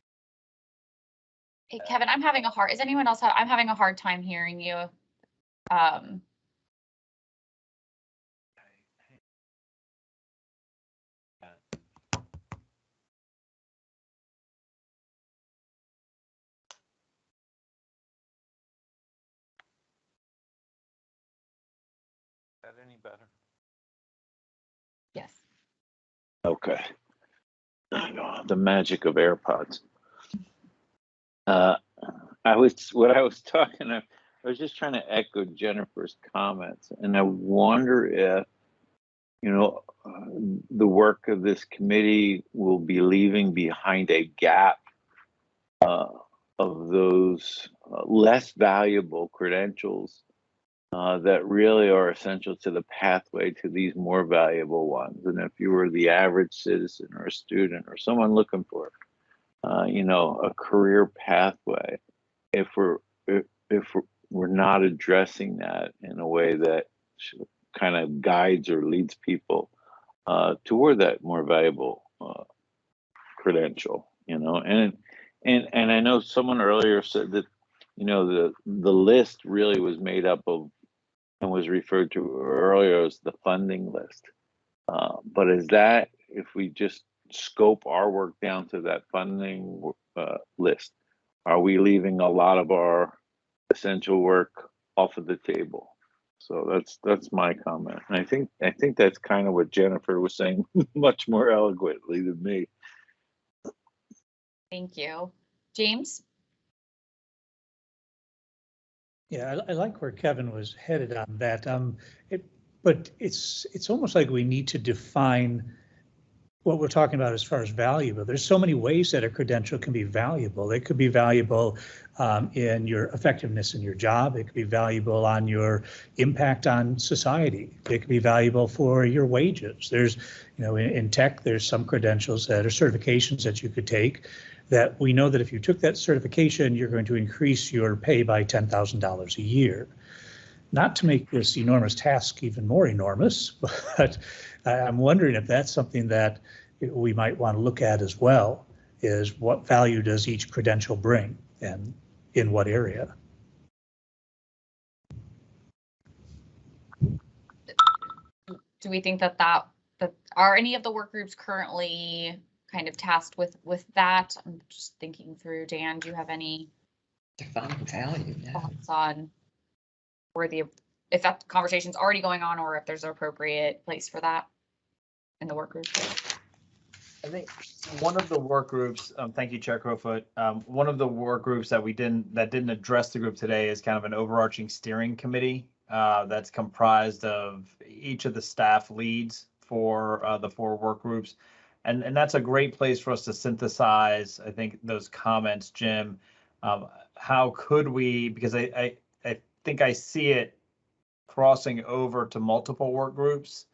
Hey, Kevin, I'm having a hard. Is anyone else? I'm having a hard time hearing you. Is that any better? Yes. Okay. The magic of AirPods. I was just trying to echo Jennifer's comments, and I wonder if, the work of this committee will be leaving behind a gap of those less valuable credentials that really are essential to the pathway to these more valuable ones. And if you were the average citizen or a student or someone looking for, a career pathway, if we're not addressing that in a way that kind of guides or leads people toward that more valuable credential, and I know someone earlier said that, the list really was made up of and was referred to earlier as the funding list. But is that, if we just scope our work down to that funding list, are we leaving a lot of our essential work off of the table? So that's my comment. And I think that's kind of what Jennifer was saying much more eloquently than me. Thank you. James? Yeah, I like where Kevin was headed on that. But it's almost like we need to define what we're talking about as far as valuable. There's so many ways that a credential can be valuable. It could be valuable in your effectiveness in your job. It could be valuable on your impact on society. It could be valuable for your wages. There's, in tech, there's some credentials that are certifications that you could take that we know that if you took that certification, you're going to increase your pay by $10,000 a year. Not to make this enormous task even more enormous, but I'm wondering if that's something that we might want to look at as well, is what value does each credential bring and in what area? Do we think that are any of the work groups currently kind of tasked with that? I'm just thinking through. Dan, do you have any defining value thoughts on where if that conversation's already going on, or if there's an appropriate place for that in the work group? I think one of the work groups, thank you, Chair Crowfoot. One of the work groups that didn't address the group today is kind of an overarching steering committee that's comprised of each of the staff leads for the 4 work groups. And that's a great place for us to synthesize, I think, those comments, Jim. How could we, because I think I see it crossing over to multiple work groups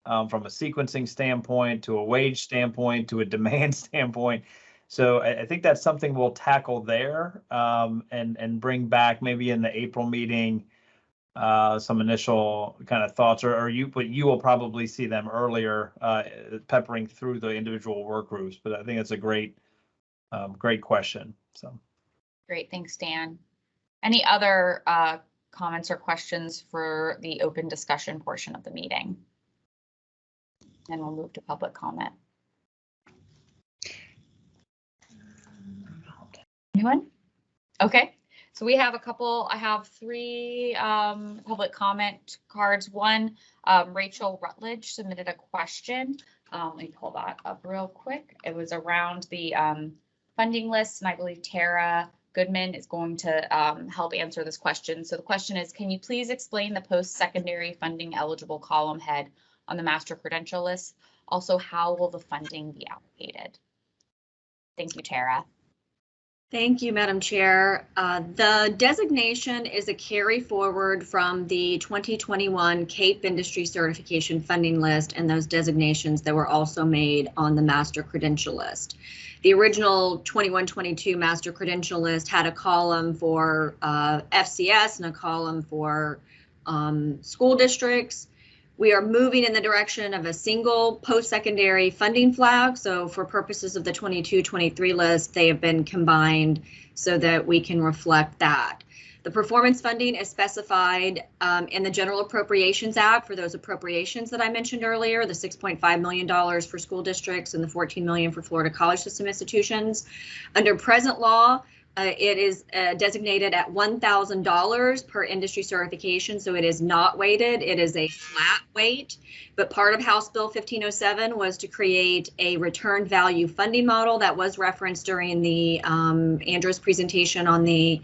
from a sequencing standpoint, to a wage standpoint, to a demand standpoint. So I think that's something we'll tackle there and bring back maybe in the April meeting some initial kind of thoughts, but you will probably see them earlier peppering through the individual work groups. But I think it's a great question. So great, thanks, Dan. Any other comments or questions for the open discussion portion of the meeting? And we'll move to public comment. Anyone? Okay. So we have I have 3 public comment cards. One, Rachel Rutledge submitted a question. Let me pull that up real quick. It was around the funding list, and I believe Tara Goodman is going to help answer this question. So the question is, can you please explain the post-secondary funding eligible column head on the master credential list? Also, how will the funding be allocated? Thank you, Tara. Thank you, Madam Chair. The designation is a carry forward from the 2021 CAPE Industry Certification Funding List and those designations that were also made on the Master Credential List. The original 21-22 Master Credential List had a column for FCS and a column for school districts. We are moving in the direction of a single post-secondary funding flag. So for purposes of the 22-23 list, they have been combined so that we can reflect that. The performance funding is specified in the General Appropriations Act for those appropriations that I mentioned earlier, the $6.5 million for school districts and the $14 million for Florida college system institutions. Under present law, it is designated at $1,000 per industry certification, so it is not weighted. It is a flat weight, but part of House Bill 1507 was to create a return value funding model that was referenced during the Andrew's presentation on the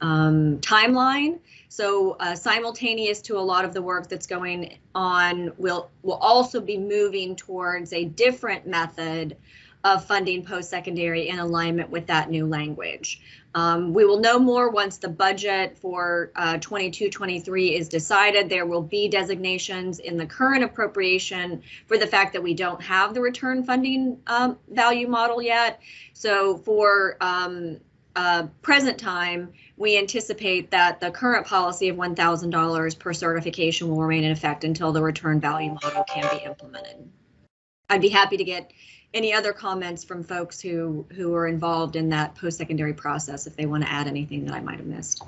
timeline. So simultaneous to a lot of the work that's going on, we'll also be moving towards a different method of funding post-secondary in alignment with that new language. We will know more once the budget for 22-23 is decided. There will be designations in the current appropriation for the fact that we don't have the return funding value model yet. So for present time, we anticipate that the current policy of $1,000 per certification will remain in effect until the return value model can be implemented. I'd be happy to get any other comments from folks who are involved in that post-secondary process if they want to add anything that I might have missed.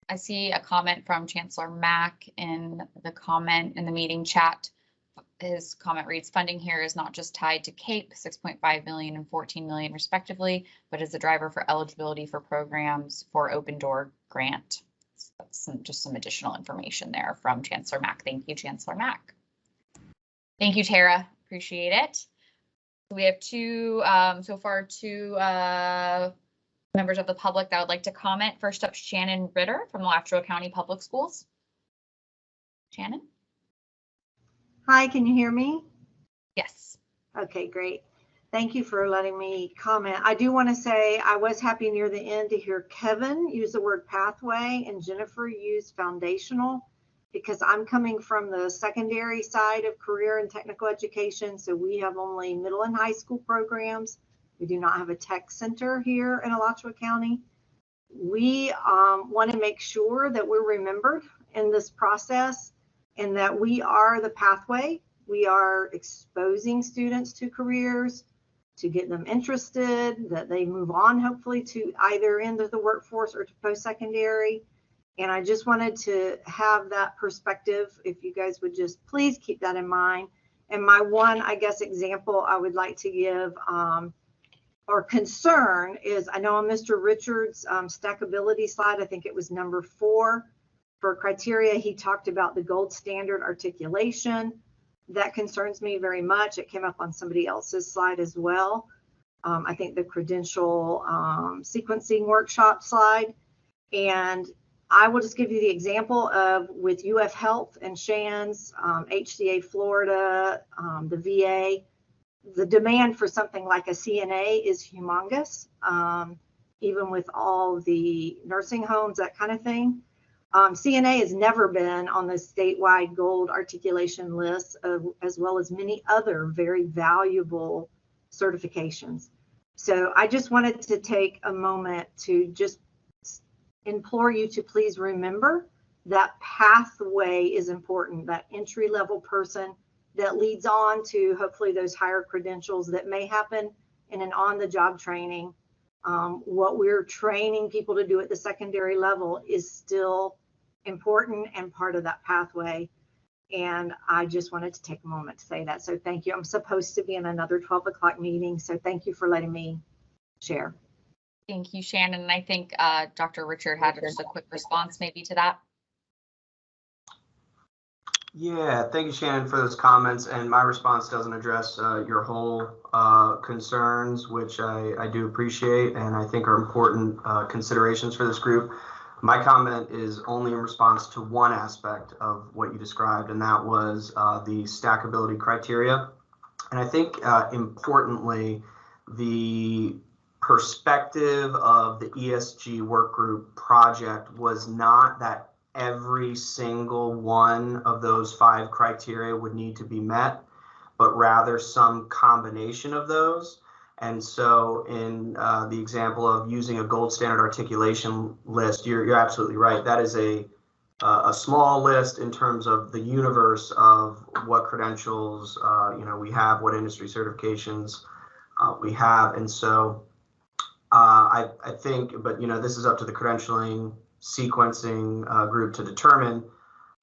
I see a comment from Chancellor Mack in the meeting chat. His comment reads, funding here is not just tied to CAPE, 6.5 million and 14 million respectively, but is a driver for eligibility for programs for Open Door grant. So that's just some additional information there from Chancellor Mack. Thank you, Chancellor Mack. Thank you, Tara. Appreciate it. We have two, so far, two members of the public that would like to comment. First up, Shannon Ritter from Alachua County Public Schools. Shannon? Hi, can you hear me? Yes. Okay, great. Thank you for letting me comment. I do want to say I was happy near the end to hear Kevin use the word pathway and Jennifer use foundational, because I'm coming from the secondary side of career and technical education. So we have only middle and high school programs. We do not have a tech center here in Alachua County. We want to make sure that we're remembered in this process and that we are the pathway. We are exposing students to careers, to get them interested, that they move on hopefully to either end of the workforce or to post-secondary. And I just wanted to have that perspective, if you guys would just please keep that in mind. And my one, I guess, example I would like to give or concern is, I know on Mr. Richards' stackability slide, I think it was number 4, for criteria, he talked about the gold standard articulation. That concerns me very much. It came up on somebody else's slide as well. I think the credential sequencing workshop slide. And I will just give you the example of with UF Health and Shands, HCA Florida, the VA, the demand for something like a CNA is humongous, even with all the nursing homes, that kind of thing. CNA has never been on the statewide gold articulation list, as well as many other very valuable certifications. So I just wanted to take a moment to just implore you to please remember that pathway is important, that entry-level person that leads on to hopefully those higher credentials that may happen in an on-the-job training. What we're training people to do at the secondary level is still important and part of that pathway. And I just wanted to take a moment to say that. So thank you. I'm supposed to be in another 12 o'clock meeting. So thank you for letting me share. Thank you, Shannon. And I think Dr. Richard had just a quick response maybe to that. Yeah, thank you, Shannon, for those comments. And my response doesn't address your whole concerns, which I do appreciate and I think are important considerations for this group. My comment is only in response to one aspect of what you described, and that was the stackability criteria. And I think importantly, the perspective of the ESG workgroup project was not that every single one of those 5 criteria would need to be met, but rather some combination of those. And so in the example of using a gold standard articulation list, you're absolutely right. That is a small list in terms of the universe of what credentials we have, what industry certifications we have. And so I think, but this is up to the credentialing sequencing group to determine.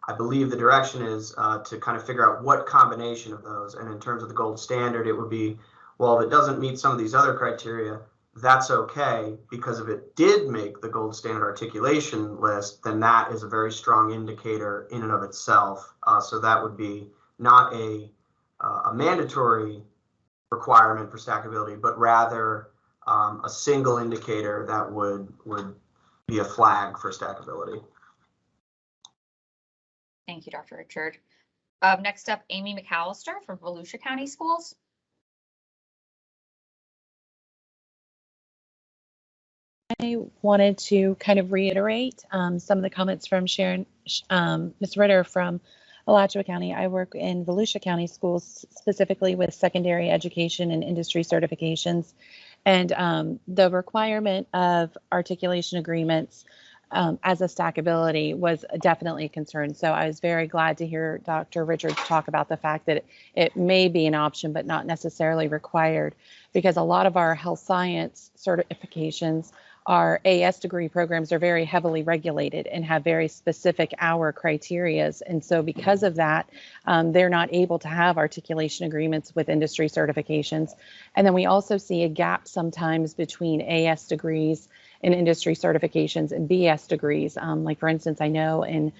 I believe the direction is to kind of figure out what combination of those. And in terms of the gold standard, it would be, well, if it doesn't meet some of these other criteria, that's okay, because if it did make the gold standard articulation list, then that is a very strong indicator in and of itself. So that would be not a mandatory requirement for stackability, but rather a single indicator that would be a flag for stackability. Thank you, Dr. Richard. Next up, Amy McAllister from Volusia County Schools. I wanted to kind of reiterate some of the comments from Sharon, Ms. Ritter from Alachua County. I work in Volusia County Schools, specifically with secondary education and industry certifications. And the requirement of articulation agreements as a stackability was definitely a concern. So I was very glad to hear Dr. Richards talk about the fact that it may be an option, but not necessarily required, because a lot of our health science certifications our AS degree programs are very heavily regulated and have very specific hour criterias. And so because of that, they're not able to have articulation agreements with industry certifications. And then we also see a gap sometimes between AS degrees and industry certifications and BS degrees. Like for instance, I know in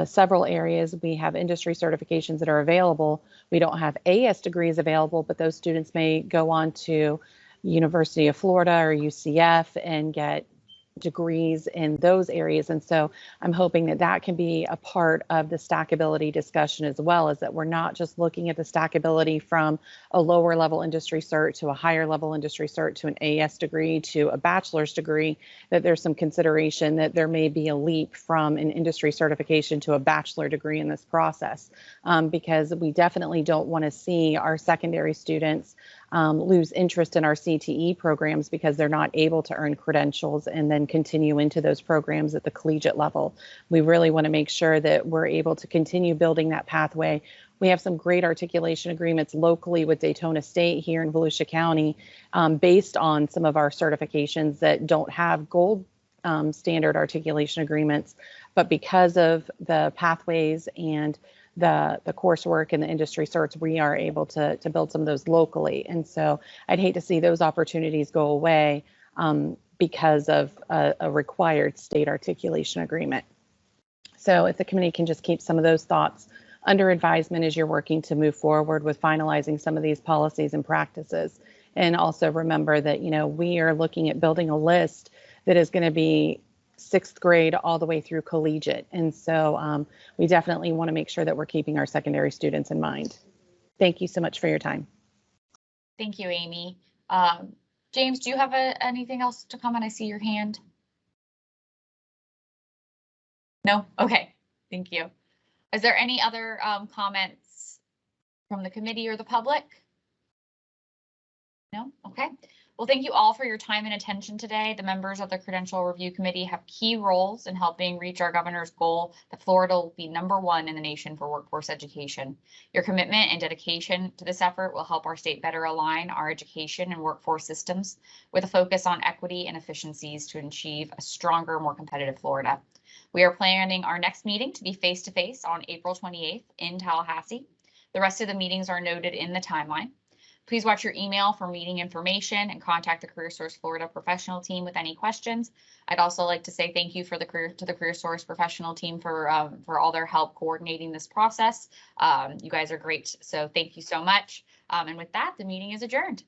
several areas we have industry certifications that are available. We don't have AS degrees available, but those students may go on to University of Florida or UCF and get degrees in those areas. And so I'm hoping that that can be a part of the stackability discussion as well, is that we're not just looking at the stackability from a lower level industry cert to a higher level industry cert to an AS degree to a bachelor's degree, that there's some consideration that there may be a leap from an industry certification to a bachelor degree in this process, because we definitely don't want to see our secondary students lose interest in our CTE programs because they're not able to earn credentials and then continue into those programs at the collegiate level. We really want to make sure that we're able to continue building that pathway. We have some great articulation agreements locally with Daytona State here in Volusia County, based on some of our certifications that don't have gold standard articulation agreements, but because of the pathways and the coursework and the industry certs, we are able to build some of those locally. And so I'd hate to see those opportunities go away because of a required state articulation agreement. So if the committee can just keep some of those thoughts under advisement as you're working to move forward with finalizing some of these policies and practices. And also remember that, you know, we are looking at building a list that is going to be 6th grade all the way through collegiate. And so we definitely want to make sure that we're keeping our secondary students in mind. Thank you so much for your time. Thank you, Amy. James, do you have anything else to comment? I see your hand. No? Okay, thank you. Is there any other comments from the committee or the public? No? Okay. Well, thank you all for your time and attention today. The members of the Credential Review Committee have key roles in helping reach our governor's goal that Florida will be #1 in the nation for workforce education. Your commitment and dedication to this effort will help our state better align our education and workforce systems with a focus on equity and efficiencies to achieve a stronger, more competitive Florida. We are planning our next meeting to be face-to-face on April 28th in Tallahassee. The rest of the meetings are noted in the timeline. Please watch your email for meeting information and contact the CareerSource Florida professional team with any questions. I'd also like to say thank you to the CareerSource professional team for all their help coordinating this process. You guys are great, so thank you so much. And with that, the meeting is adjourned.